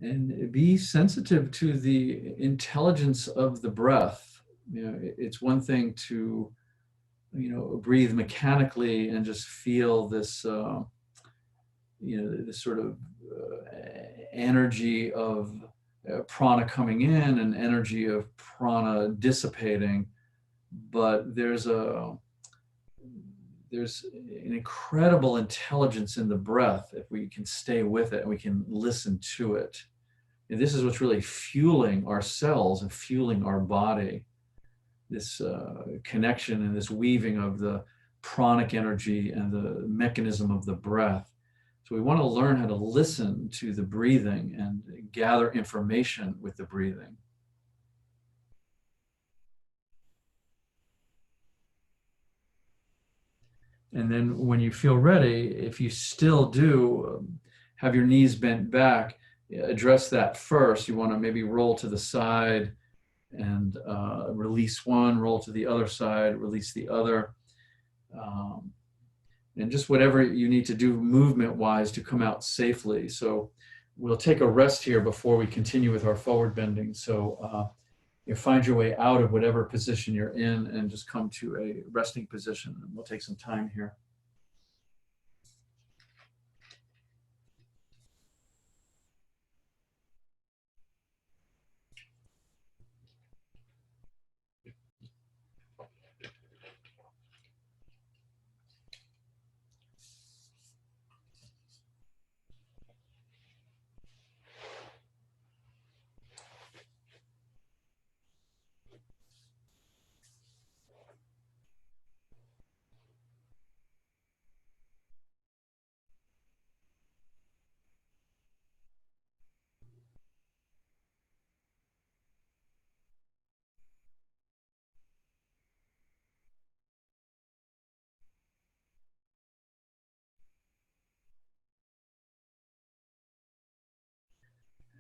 And be sensitive to the intelligence of the breath. You know, it's one thing to, breathe mechanically and just feel this, this sort of energy of prana coming in and energy of prana dissipating. But there's an incredible intelligence in the breath if we can stay with it and we can listen to it. And this is what's really fueling our cells and fueling our body, this connection and this weaving of the pranic energy and the mechanism of the breath. So we want to learn how to listen to the breathing and gather information with the breathing. And then when you feel ready, if you still do have your knees bent back, address that first. You want to maybe roll to the side and release one, roll to the other side, release the other. And just whatever you need to do movement-wise to come out safely. So we'll take a rest here before we continue with our forward bending. So you find your way out of whatever position you're in and just come to a resting position. And we'll take some time here.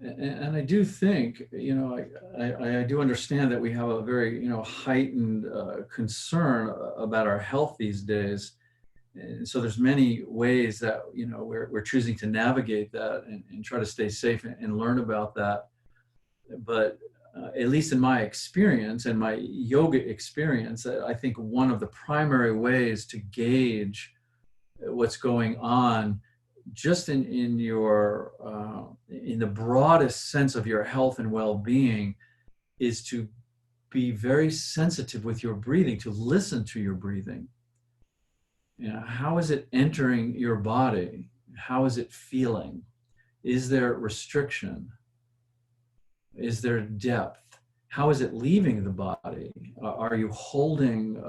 And I do think, I do understand that we have a very, heightened concern about our health these days. And so there's many ways that, we're choosing to navigate that and try to stay safe and learn about that. But at least in my experience and my yoga experience, I think one of the primary ways to gauge what's going on just in your in the broadest sense of your health and well-being is to be very sensitive with your breathing, to listen to your breathing. How is it entering your body? How is it feeling? Is there restriction? Is there depth? How is it leaving the body? Are you holding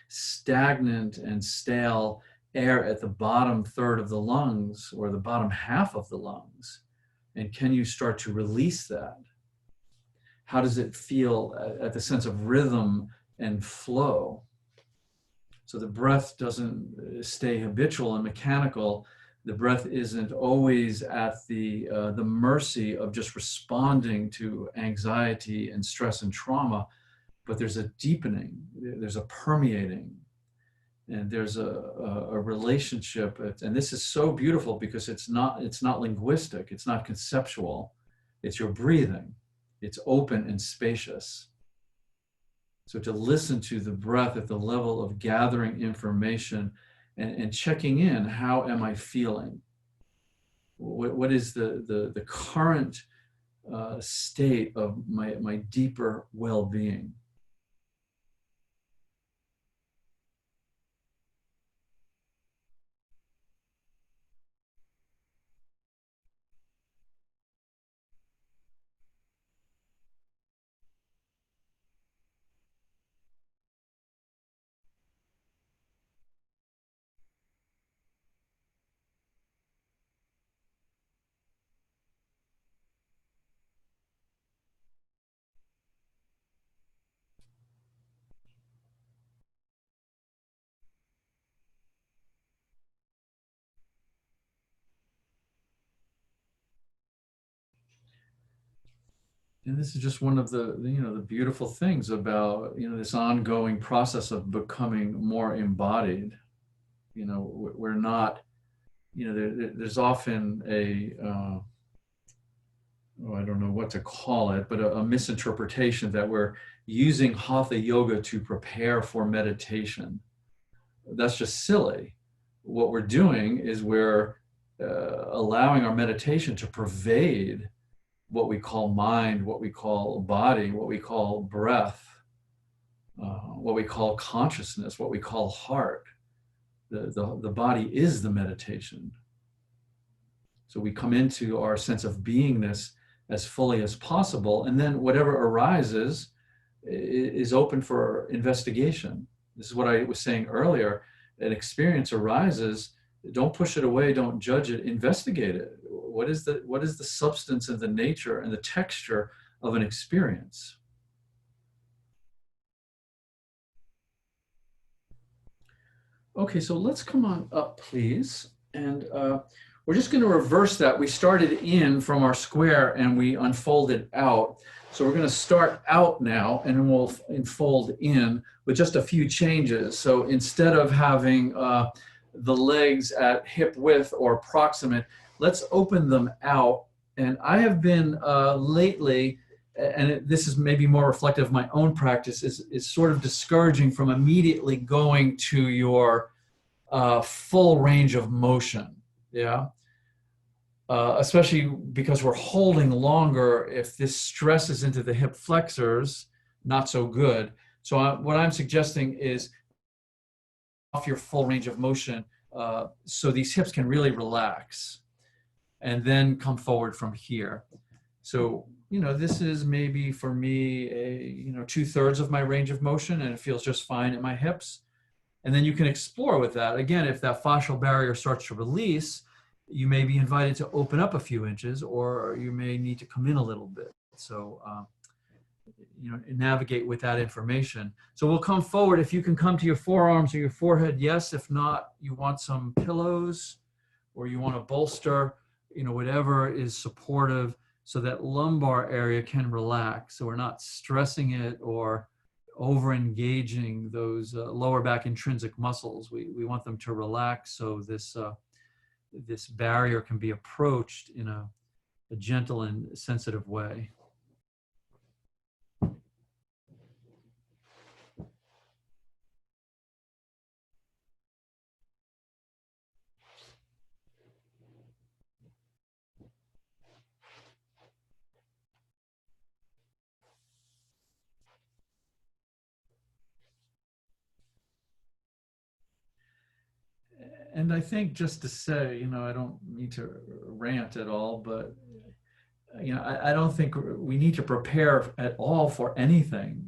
stagnant and stale air at the bottom third of the lungs or the bottom half of the lungs? And can you start to release that? How does it feel at the sense of rhythm and flow? So the breath doesn't stay habitual and mechanical. The breath isn't always at the mercy of just responding to anxiety and stress and trauma, but there's a deepening, there's a permeating, and there's a relationship. And this is so beautiful because it's not linguistic, it's not conceptual, it's your breathing, it's open and spacious. So to listen to the breath at the level of gathering information and checking in, how am I feeling? What is the current state of my deeper well-being? And this is just one of the beautiful things about this ongoing process of becoming more embodied. We're not, there's often I don't know what to call it, but a misinterpretation that we're using hatha yoga to prepare for meditation. That's just silly. What we're doing is we're allowing our meditation to pervade what we call mind, what we call body, what we call breath, what we call consciousness, what we call heart. The body is the meditation. So we come into our sense of beingness as fully as possible, and then whatever arises is open for investigation. This is what I was saying earlier. An experience arises, don't push it away, don't judge it, investigate it. What is the substance and the nature and the texture of an experience? Okay, so let's come on up, please. And we're just going to reverse that. We started in from our square and we unfolded out. So we're going to start out now and then we'll unfold in with just a few changes. So instead of having the legs at hip width or proximate, let's open them out. And I have been lately, and this is maybe more reflective of my own practice, is sort of discouraging from immediately going to your full range of motion. Yeah. Especially because we're holding longer. If this stresses into the hip flexors, not so good. So what I'm suggesting is off your full range of motion so these hips can really relax and then come forward from here. So, this is maybe for me, 2/3 of my range of motion, and it feels just fine at my hips. And then you can explore with that. Again, if that fascial barrier starts to release, you may be invited to open up a few inches, or you may need to come in a little bit. So, navigate with that information. So we'll come forward. If you can come to your forearms or your forehead, yes. If not, you want some pillows or you want to bolster, whatever is supportive so that lumbar area can relax. So we're not stressing it or over engaging those lower back intrinsic muscles. We want them to relax so this barrier can be approached in a gentle and sensitive way. And I think just to say, I don't need to rant at all, but I don't think we need to prepare at all for anything.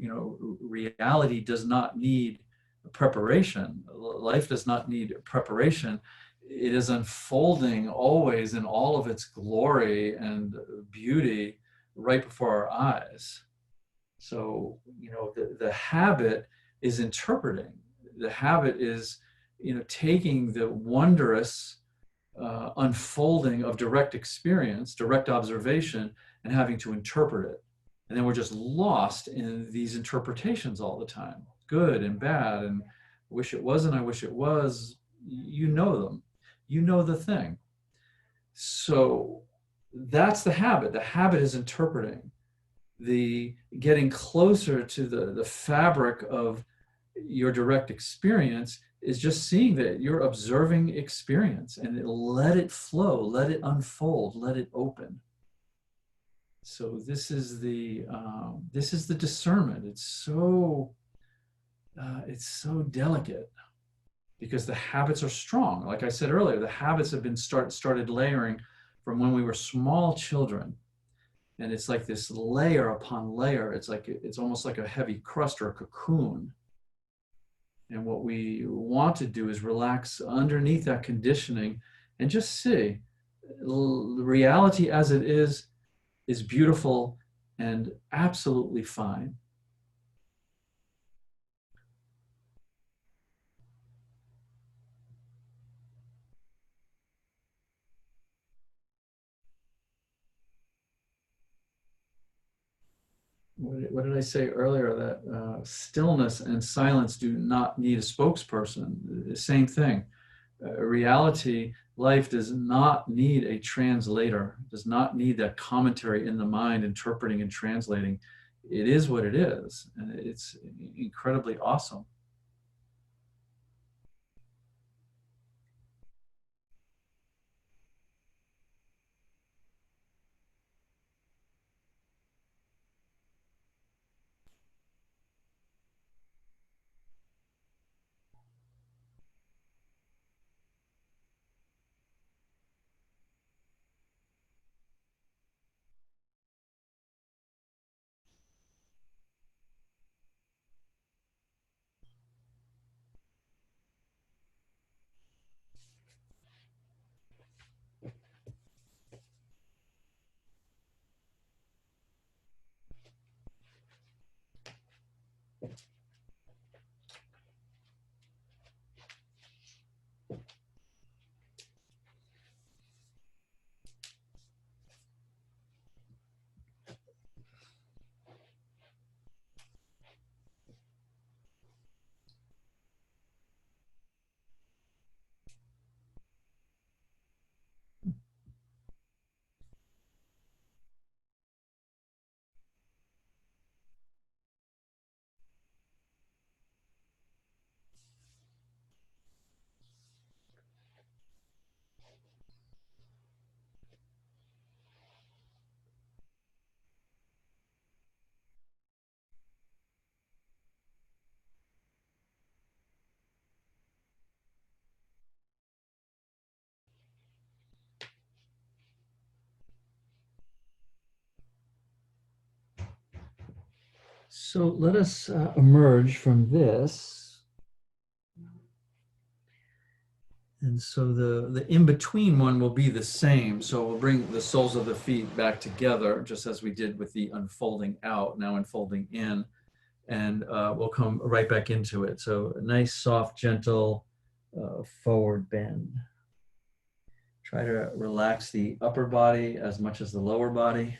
Reality does not need preparation. Life does not need preparation. It is unfolding always in all of its glory and beauty right before our eyes. So, the habit is interpreting. the habit is, taking the wondrous unfolding of direct experience, direct observation, and having to interpret it. And then we're just lost in these interpretations all the time, good and bad, and wish it wasn't, I wish it was. You know them. You know the thing. So that's the habit. The habit is interpreting. The getting closer to the fabric of your direct experience is just seeing that you're observing experience, and let it flow, let it unfold, let it open. So this is the discernment. It's so delicate because the habits are strong. Like I said earlier, the habits have been started layering from when we were small children, and it's like this layer upon layer. It's almost like a heavy crust or a cocoon. And what we want to do is relax underneath that conditioning and just see reality as it is beautiful and absolutely fine. What did I say earlier? That stillness and silence do not need a spokesperson. The same thing. Reality, life does not need a translator, does not need that commentary in the mind interpreting and translating. It is what it is, and it's incredibly awesome. So let us emerge from this. And so the in-between one will be the same. So we'll bring the soles of the feet back together, just as we did with the unfolding out, now unfolding in. And we'll come right back into it. So a nice, soft, gentle forward bend. Try to relax the upper body as much as the lower body.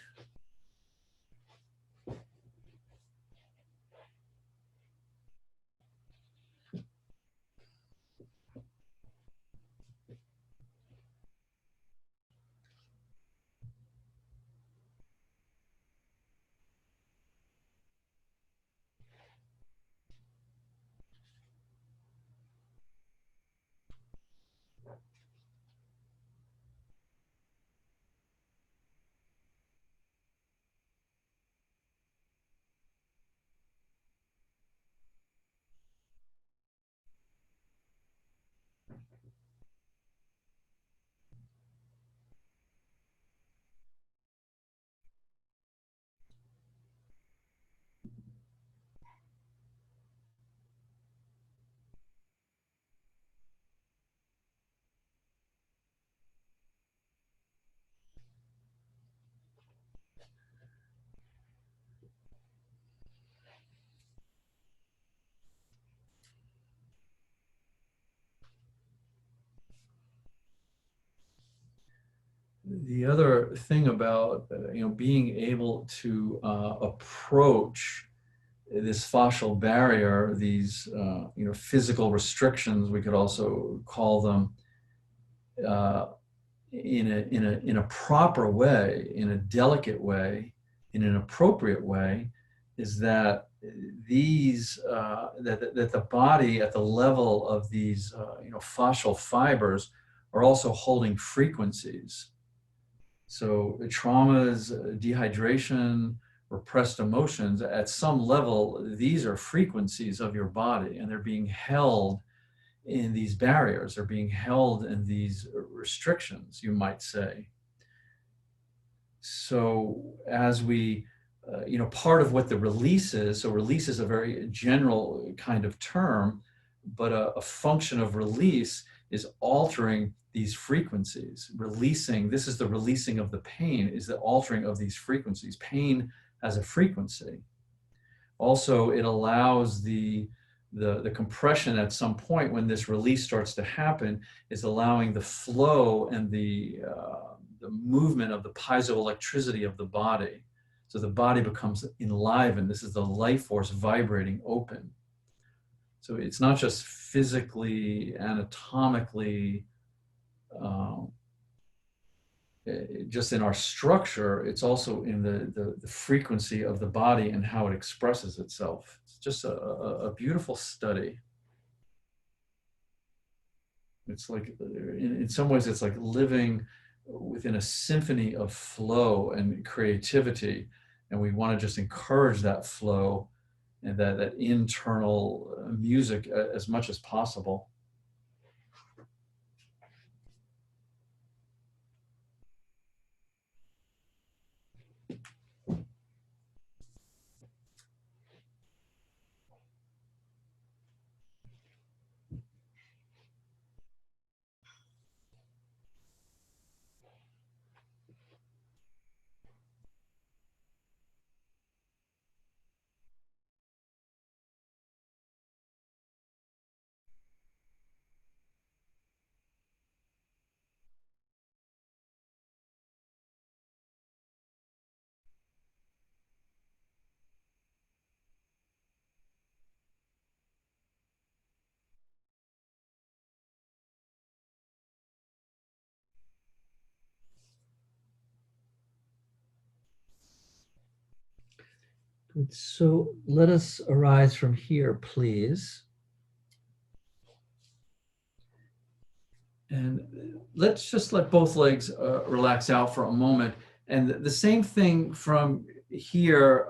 The other thing about being able to approach this fascial barrier, these physical restrictions, we could also call them, in a proper way, in a delicate way, in an appropriate way, is that these that the body at the level of these fascial fibers are also holding frequencies. So traumas, dehydration, repressed emotions, at some level, these are frequencies of your body, and they're being held in these barriers, they're being held in these restrictions, you might say. So as we, part of what the release is, so release is a very general kind of term, but a function of release is altering these frequencies, releasing. This is the releasing of the pain, is the altering of these frequencies. Pain has a frequency. Also, it allows the compression at some point when this release starts to happen, is allowing the flow and the movement of the piezoelectricity of the body. So the body becomes enlivened. This is the life force vibrating open. So it's not just physically, anatomically, just in our structure, it's also in the frequency of the body and how it expresses itself. It's just a beautiful study. It's like, in some ways, it's like living within a symphony of flow and creativity. And we want to just encourage that flow and that internal music as much as possible. So let us arise from here, please. And let's just let both legs relax out for a moment. And the same thing from here,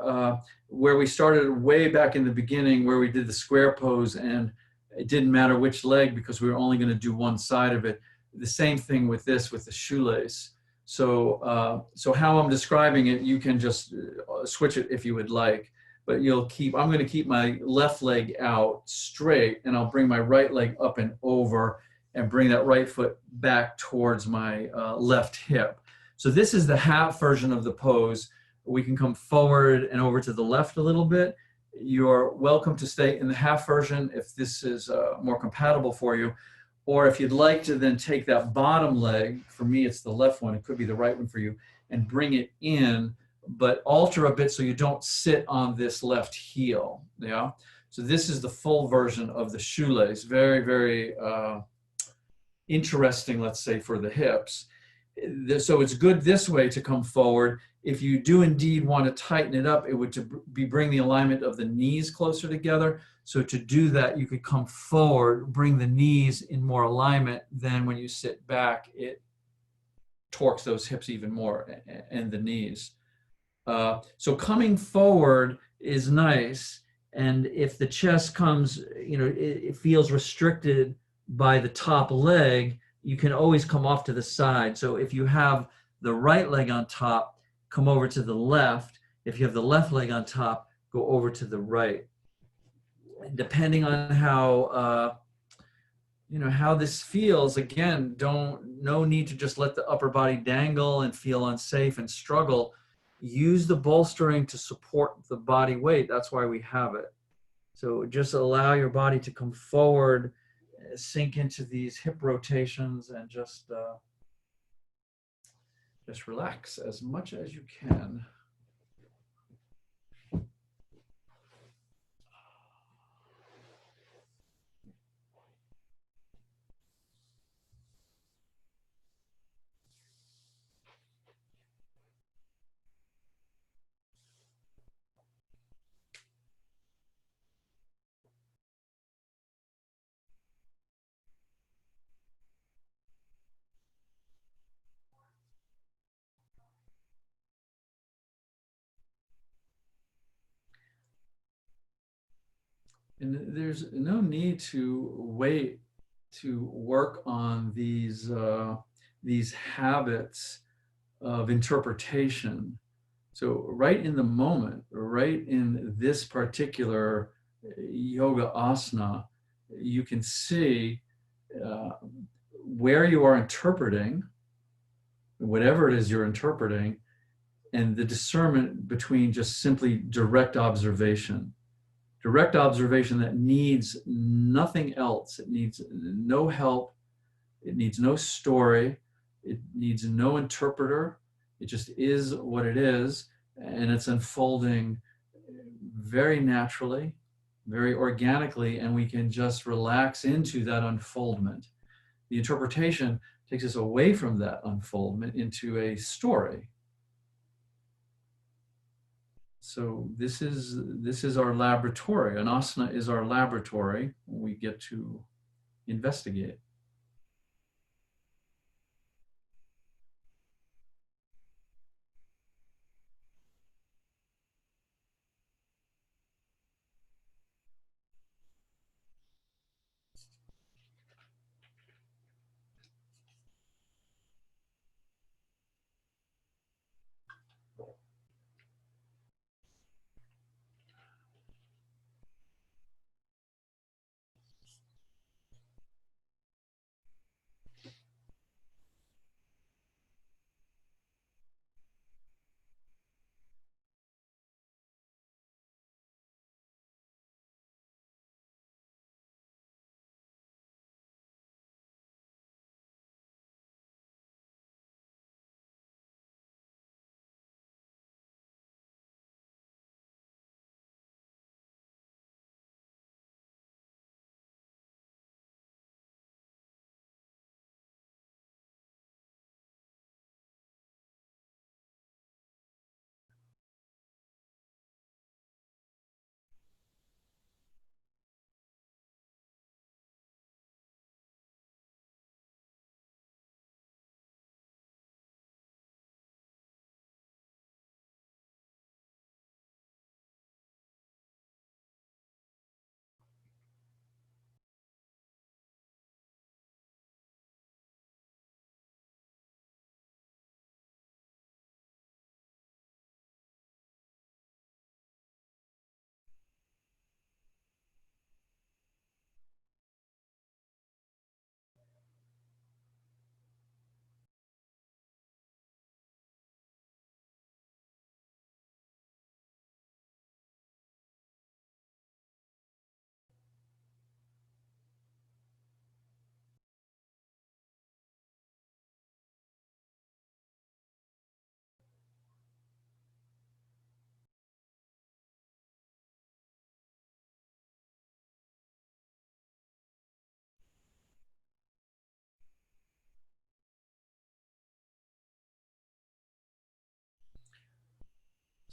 where we started way back in the beginning, where we did the square pose, and it didn't matter which leg because we were only going to do one side of it. The same thing with this, with the shoelace. So, so how I'm describing it, you can just switch it if you would like, but I'm going to keep my left leg out straight, and I'll bring my right leg up and over and bring that right foot back towards my left hip. So this is the half version of the pose. We can come forward and over to the left a little bit. You're welcome to stay in the half version if this is more compatible for you. Or if you'd like to then take that bottom leg, for me it's the left one, it could be the right one for you, and bring it in, but alter a bit so you don't sit on this left heel, yeah? So this is the full version of the shoelace, very, very interesting, let's say, for the hips. So it's good this way to come forward. If you do indeed want to tighten it up, it would bring the alignment of the knees closer together. So to do that, you could come forward, bring the knees in more alignment. Then when you sit back, it torques those hips even more and the knees. So coming forward is nice. And if the chest comes, it feels restricted by the top leg, you can always come off to the side. So if you have the right leg on top, come over to the left. If you have the left leg on top, go over to the right. Depending on how how this feels, again, no need to just let the upper body dangle and feel unsafe and struggle. Use the bolstering to support the body weight. That's why we have it. So just allow your body to come forward, sink into these hip rotations, and just Just relax as much as you can. And there's no need to wait to work on these habits of interpretation. So right in the moment, right in this particular yoga asana, you can see uh, where you are interpreting, whatever it is you're interpreting, and the discernment between just simply direct observation. Direct observation that needs nothing else. It needs no help. It needs no story. It needs no interpreter. It just is what it is. And it's unfolding very naturally, very organically, and we can just relax into that unfoldment. The interpretation takes us away from that unfoldment into a story. So this is our laboratory. An asana is our laboratory. We get to investigate.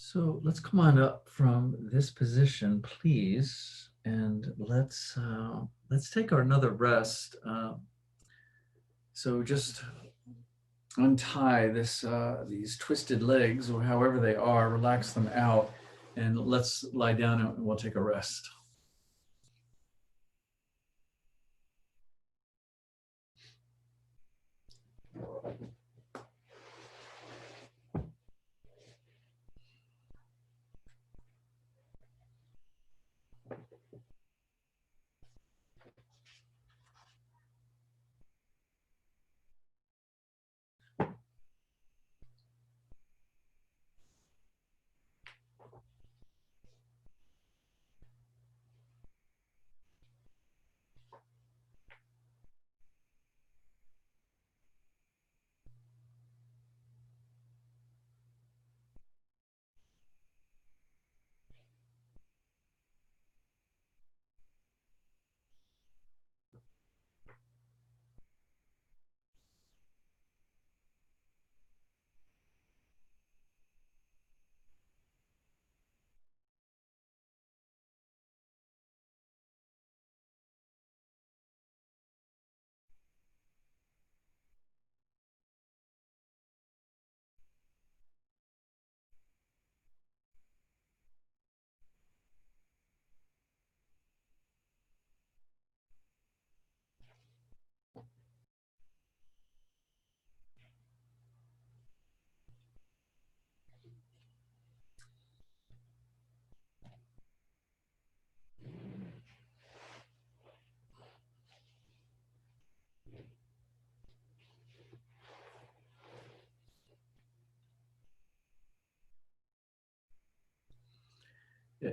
So let's come on up from this position, please, and let's take another rest. So just untie these twisted legs, or however they are, relax them out, and let's lie down and we'll take a rest.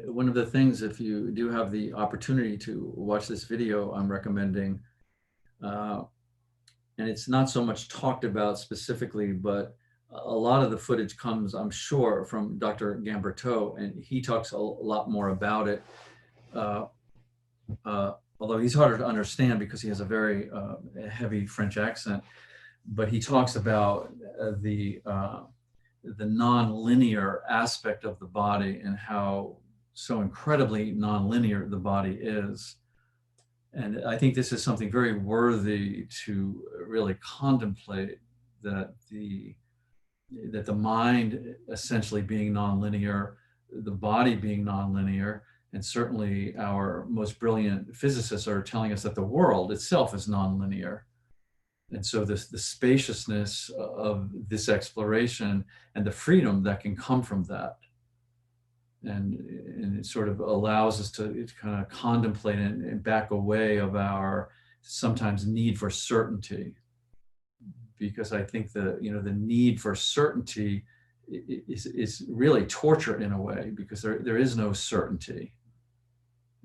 one of the things, if you do have the opportunity to watch this video, I'm recommending, and it's not so much talked about specifically, but a lot of the footage comes, I'm sure, from Dr. Gamberteau, and he talks a lot more about it. Although he's harder to understand because he has a very heavy French accent, but he talks about the non-linear aspect of the body and how so incredibly non-linear the body is. And I think this is something very worthy to really contemplate, that the mind essentially being nonlinear, the body being nonlinear, and certainly our most brilliant physicists are telling us that the world itself is nonlinear. And so the spaciousness of this exploration and the freedom that can come from that. And it sort of allows us to kind of contemplate and back away of our sometimes need for certainty. Because I think the need for certainty is really torture in a way, because there is no certainty.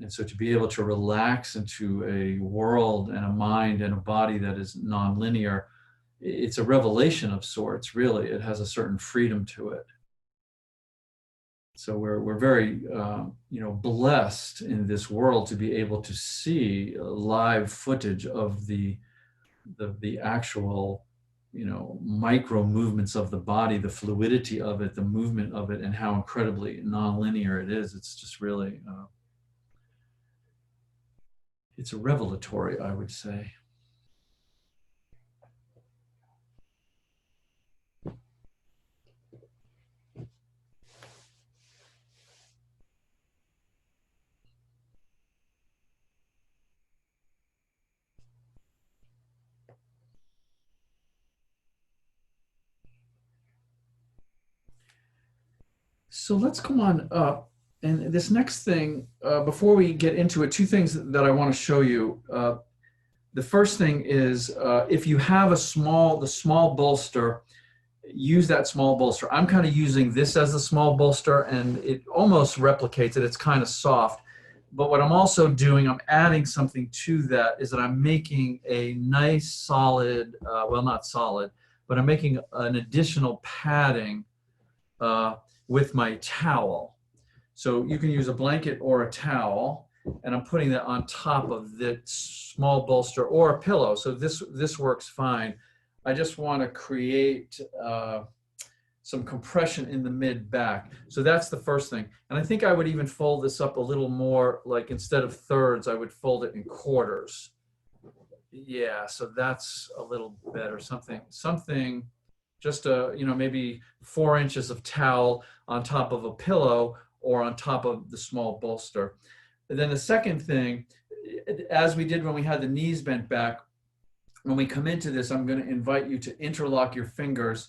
And so to be able to relax into a world and a mind and a body that is nonlinear, it's a revelation of sorts, really. It has a certain freedom to it. So we're very blessed in this world to be able to see live footage of the actual micro movements of the body, the fluidity of it, the movement of it, and how incredibly nonlinear it is. It's just really it's a revelatory, I would say. So let's come on up. And this next thing, before we get into it, two things that I want to show you. The first thing is if you have the small bolster, use that small bolster. I'm kind of using this as the small bolster, and it almost replicates it. It's kind of soft. But what I'm also doing, I'm adding something to that, is that I'm making a nice solid, well, not solid, but I'm making an additional padding with my towel. So you can use a blanket or a towel, and I'm putting that on top of the small bolster or a pillow. So this works fine. I just want to create some compression in the mid back. So that's the first thing. And I think I would even fold this up a little more, like instead of thirds, I would fold it in quarters. Yeah, so that's a little better. Something just maybe 4 inches of towel on top of a pillow or on top of the small bolster. And then the second thing, as we did when we had the knees bent back, when we come into this, I'm going to invite you to interlock your fingers,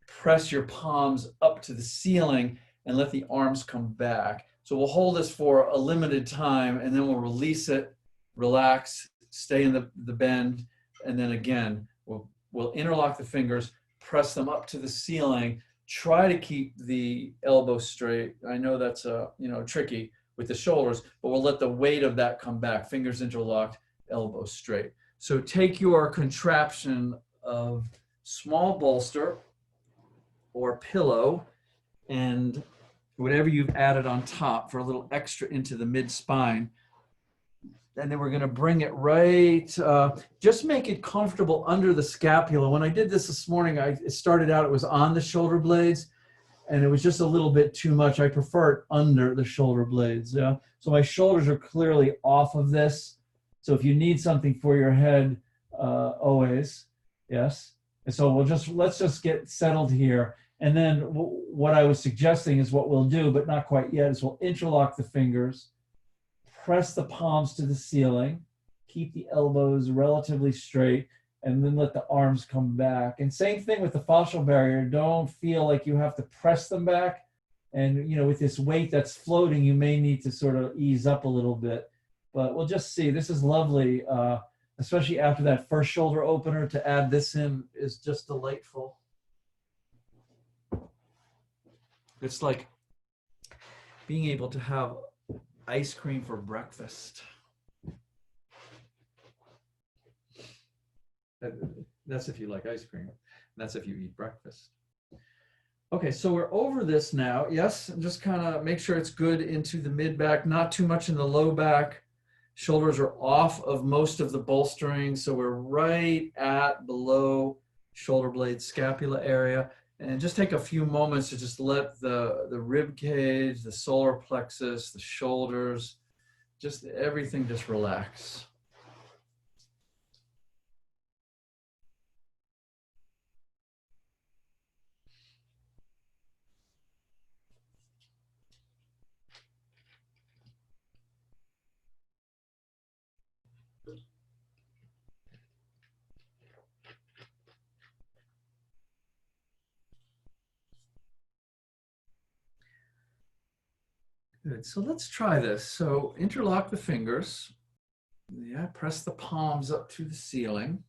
press your palms up to the ceiling, and let the arms come back. So we'll hold this for a limited time, and then we'll release it, relax, stay in the bend, and then again, we'll interlock the fingers, press them up to the ceiling, try to keep the elbow straight. I know that's tricky with the shoulders, but we'll let the weight of that come back, fingers interlocked, elbow straight. So take your contraption of small bolster or pillow and whatever you've added on top for a little extra into the mid spine. And then we're going to bring it right, just make it comfortable under the scapula. When I did this morning, it started out, it was on the shoulder blades, and it was just a little bit too much. I prefer it under the shoulder blades. Yeah? So my shoulders are clearly off of this. So if you need something for your head, always, yes. And so let's just get settled here. And then what I was suggesting is what we'll do, but not quite yet, is we'll interlock the fingers, press the palms to the ceiling, keep the elbows relatively straight, and then let the arms come back. And same thing with the fascial barrier. Don't feel like you have to press them back. And with this weight that's floating, you may need to sort of ease up a little bit. But we'll just see. This is lovely, especially after that first shoulder opener. To add this in is just delightful. It's like being able to have ice cream for breakfast. That's if you like ice cream. That's if you eat breakfast. Okay, so we're over this now. Yes, and just kind of make sure it's good into the mid back, not too much in the low back. Shoulders are off of most of the bolstering, so we're right at below shoulder blade scapula area. And just take a few moments to just let the rib cage, the solar plexus, the shoulders, just everything just relax. Good, so let's try this. So interlock the fingers. Yeah, press the palms up to the ceiling.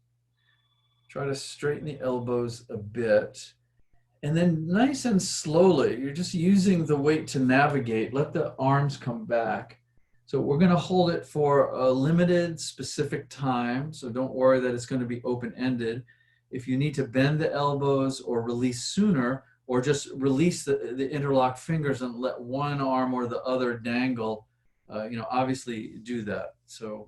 Try to straighten the elbows a bit. And then nice and slowly, you're just using the weight to navigate. Let the arms come back. So we're going to hold it for a limited, specific time. So don't worry that it's going to be open-ended. If you need to bend the elbows or release sooner, or just release the interlocked fingers and let one arm or the other dangle, obviously do that. So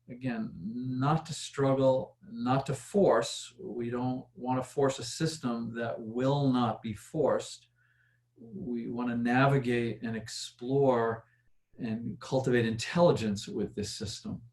again, not to struggle, not to force. We don't want to force a system that will not be forced. We want to navigate and explore and cultivate intelligence with this system.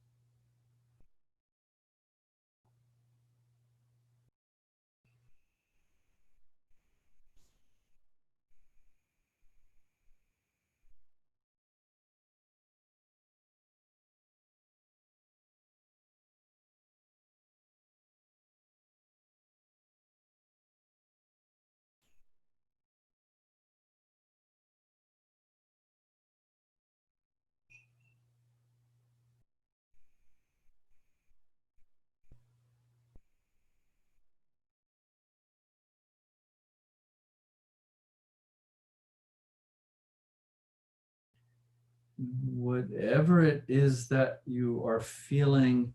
Whatever it is that you are feeling,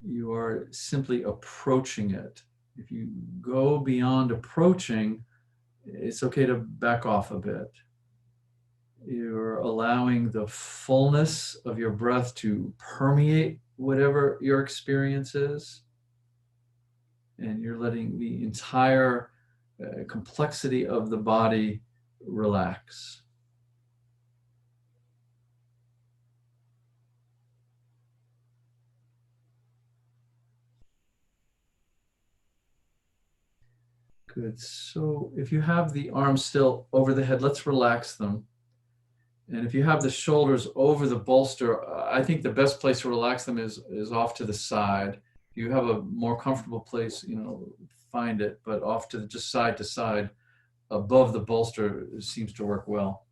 you are simply approaching it. If you go beyond approaching, it's okay to back off a bit. You're allowing the fullness of your breath to permeate whatever your experience is. And you're letting the entire complexity of the body relax. Good. So if you have the arms still over the head, let's relax them. And if you have the shoulders over the bolster, I think the best place to relax them is off to the side. If you have a more comfortable place, find it, but off to just side to side above the bolster seems to work well.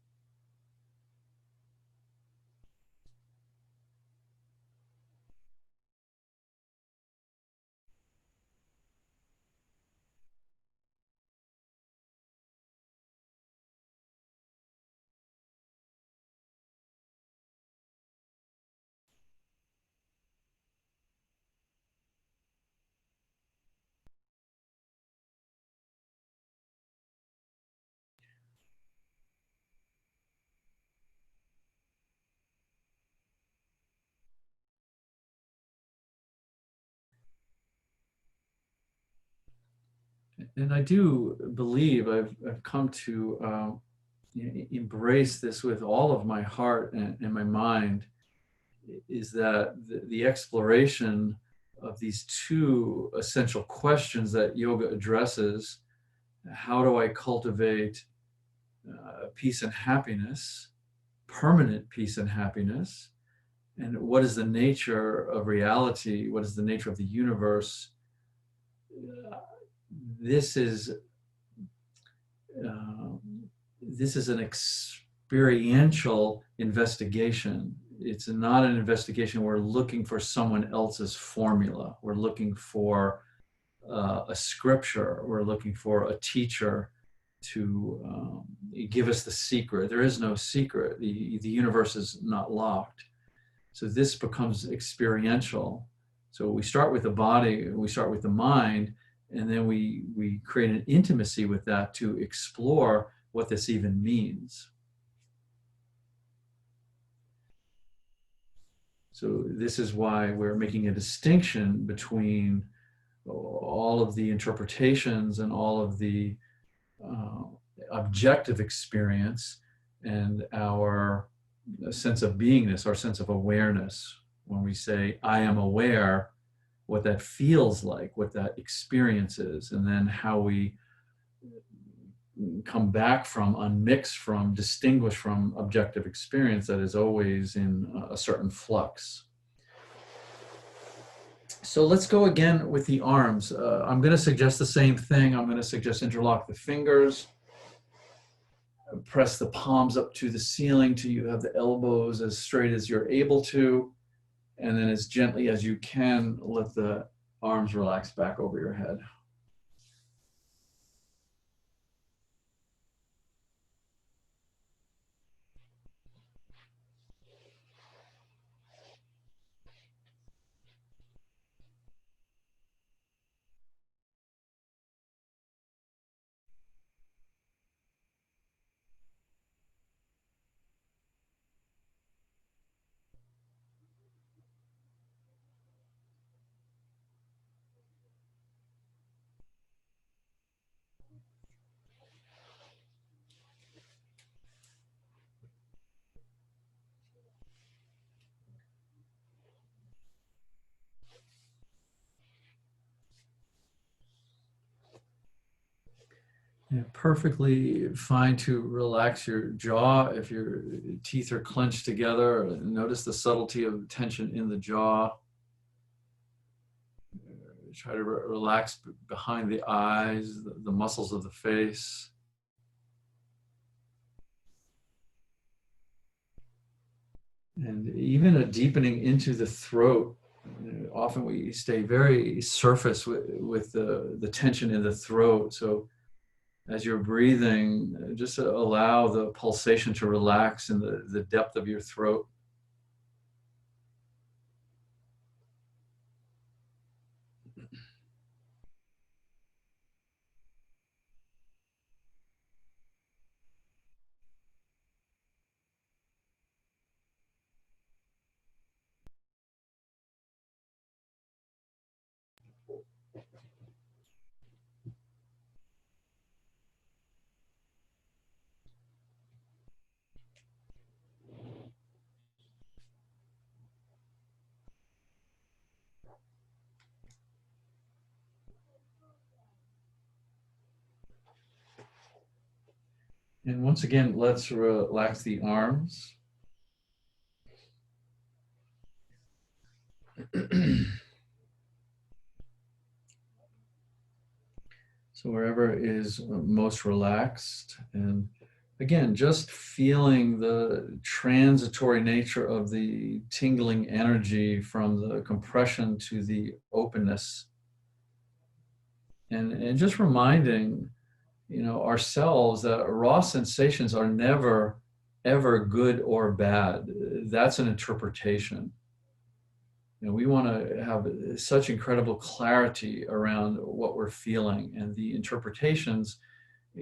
And I do believe I've come to embrace this with all of my heart and my mind, is that the exploration of these two essential questions that yoga addresses: how do I cultivate peace and happiness, permanent peace and happiness, and what is the nature of reality, what is the nature of the universe? This is an experiential investigation. It's not an investigation where we're looking for someone else's formula. We're looking for a scripture. We're looking for a teacher give us the secret. There is no secret. The universe is not locked. So this becomes experiential. So we start with the body, we start with the mind, and then we create an intimacy with that to explore what this even means. So this is why we're making a distinction between all of the interpretations and all of the objective experience and our sense of beingness, our sense of awareness. When we say, I am aware, what that feels like, what that experience is, and then how we come back from, unmix from, distinguish from objective experience that is always in a certain flux. So let's go again with the arms. I'm going to suggest the same thing. I'm going to suggest interlock the fingers, press the palms up to the ceiling till you have the elbows as straight as you're able to, and then as gently as you can, let the arms relax back over your head. Yeah, perfectly fine to relax your jaw if your teeth are clenched together. Notice the subtlety of tension in the jaw. Try to relax behind the eyes, the muscles of the face. And even a deepening into the throat. Often we stay very surface with the tension in the throat. So as you're breathing, just allow the pulsation to relax in the depth of your throat. And once again, let's relax the arms. So wherever is most relaxed, and again, just feeling the transitory nature of the tingling energy from the compression to the openness. And just reminding, ourselves that raw sensations are never, ever good or bad. That's an interpretation. We want to have such incredible clarity around what we're feeling, and the interpretations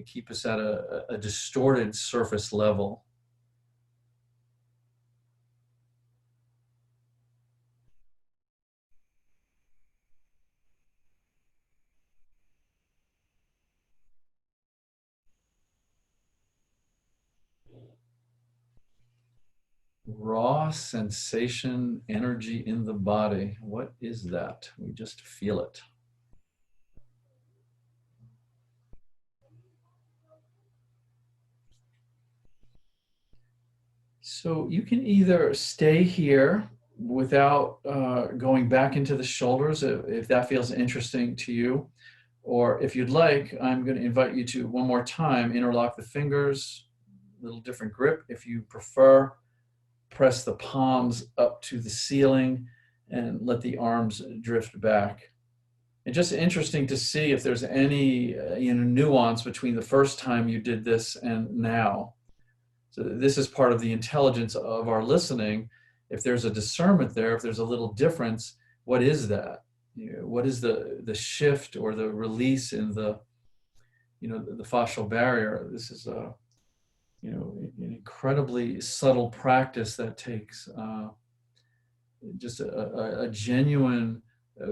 keep us at a distorted surface level. Raw sensation, energy in the body. What is that? We just feel it. So you can either stay here without going back into the shoulders if that feels interesting to you, or if you'd like, I'm going to invite you to one more time interlock the fingers, a little different grip if you prefer. Press the palms up to the ceiling and let the arms drift back. And just interesting to see if there's any nuance between the first time you did this and now. So this is part of the intelligence of our listening. If there's a discernment there, if there's a little difference, what is that? What is the shift or the release in the the fascial barrier? This is a an incredibly subtle practice that takes just a genuine,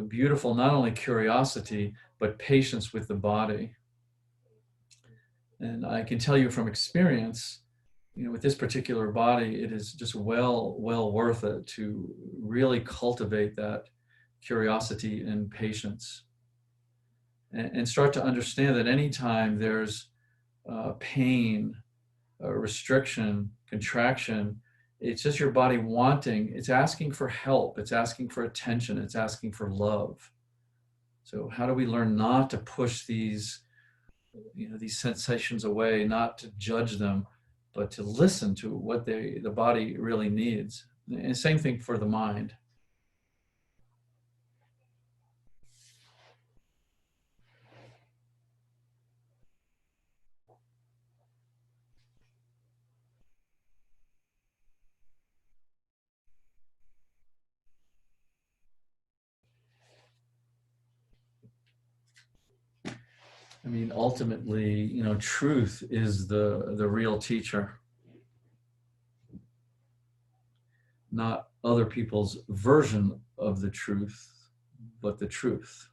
beautiful, not only curiosity, but patience with the body. And I can tell you from experience, with this particular body, it is just well worth it to really cultivate that curiosity and patience, and start to understand that anytime there's pain, restriction, contraction, it's just your body wanting, it's asking for help, it's asking for attention, it's asking for love. So how do we learn not to push these these sensations away, not to judge them, but to listen to what the body really needs? And same thing for the mind. I mean, ultimately, truth is the real teacher, not other people's version of the truth, but the truth.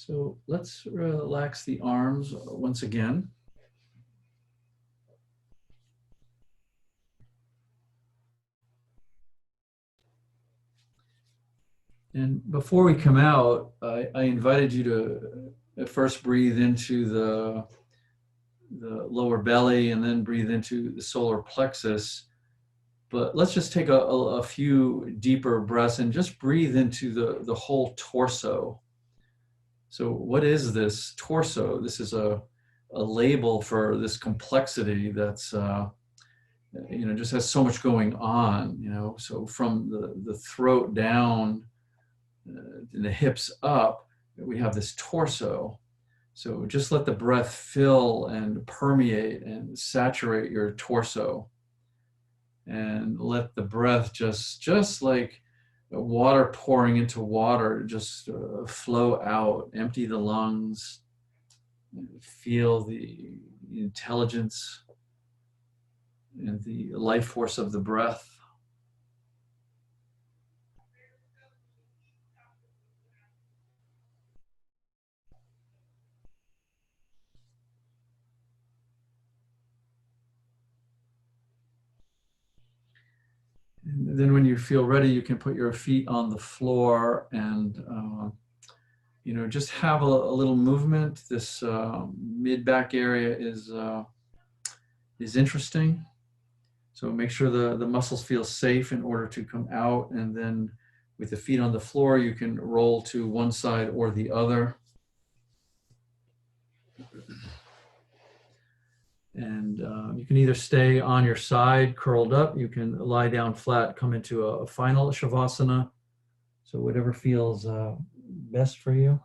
So let's relax the arms once again. And before we come out, I invited you to at first breathe into the lower belly and then breathe into the solar plexus. But let's just take a few deeper breaths and just breathe into the whole torso. So what is this torso? This is a label for this complexity that's, just has so much going on, So from the throat down, the hips up, we have this torso. So just let the breath fill and permeate and saturate your torso. And let the breath just like water pouring into water, just flow out, empty the lungs, feel the intelligence and the life force of the breath. And then when you feel ready, you can put your feet on the floor and just have a little movement. This mid-back area is interesting. So make sure the muscles feel safe in order to come out. And then with the feet on the floor, you can roll to one side or the other. And you can either stay on your side, curled up. You can lie down flat, come into a final Shavasana. So whatever feels best for you.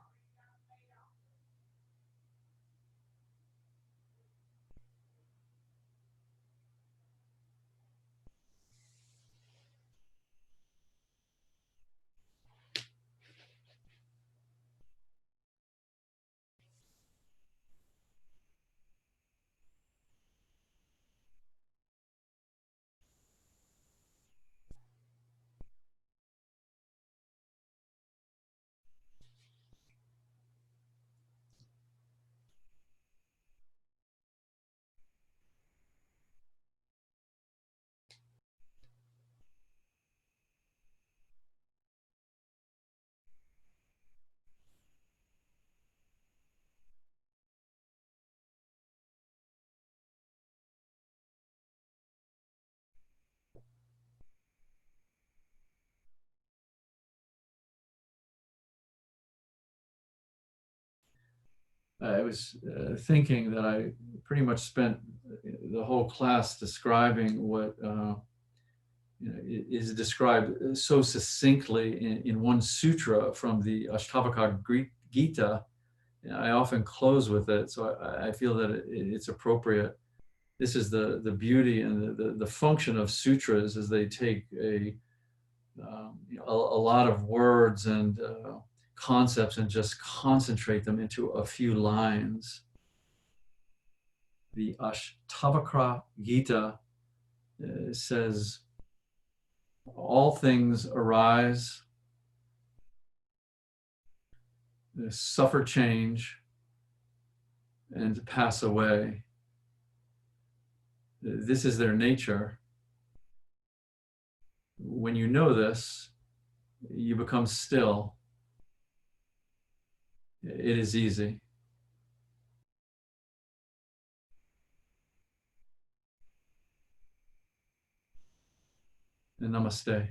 I was thinking that I pretty much spent the whole class describing what is described so succinctly in one sutra from the Ashtavakra Gita. I often close with it, so I feel that it's appropriate. This is the beauty and the function of sutras, is they take a lot of words and concepts and just concentrate them into a few lines. The Ashtavakra Gita says, all things arise, suffer change, and pass away. This is their nature. When you know this, you become still. It is easy. And namaste.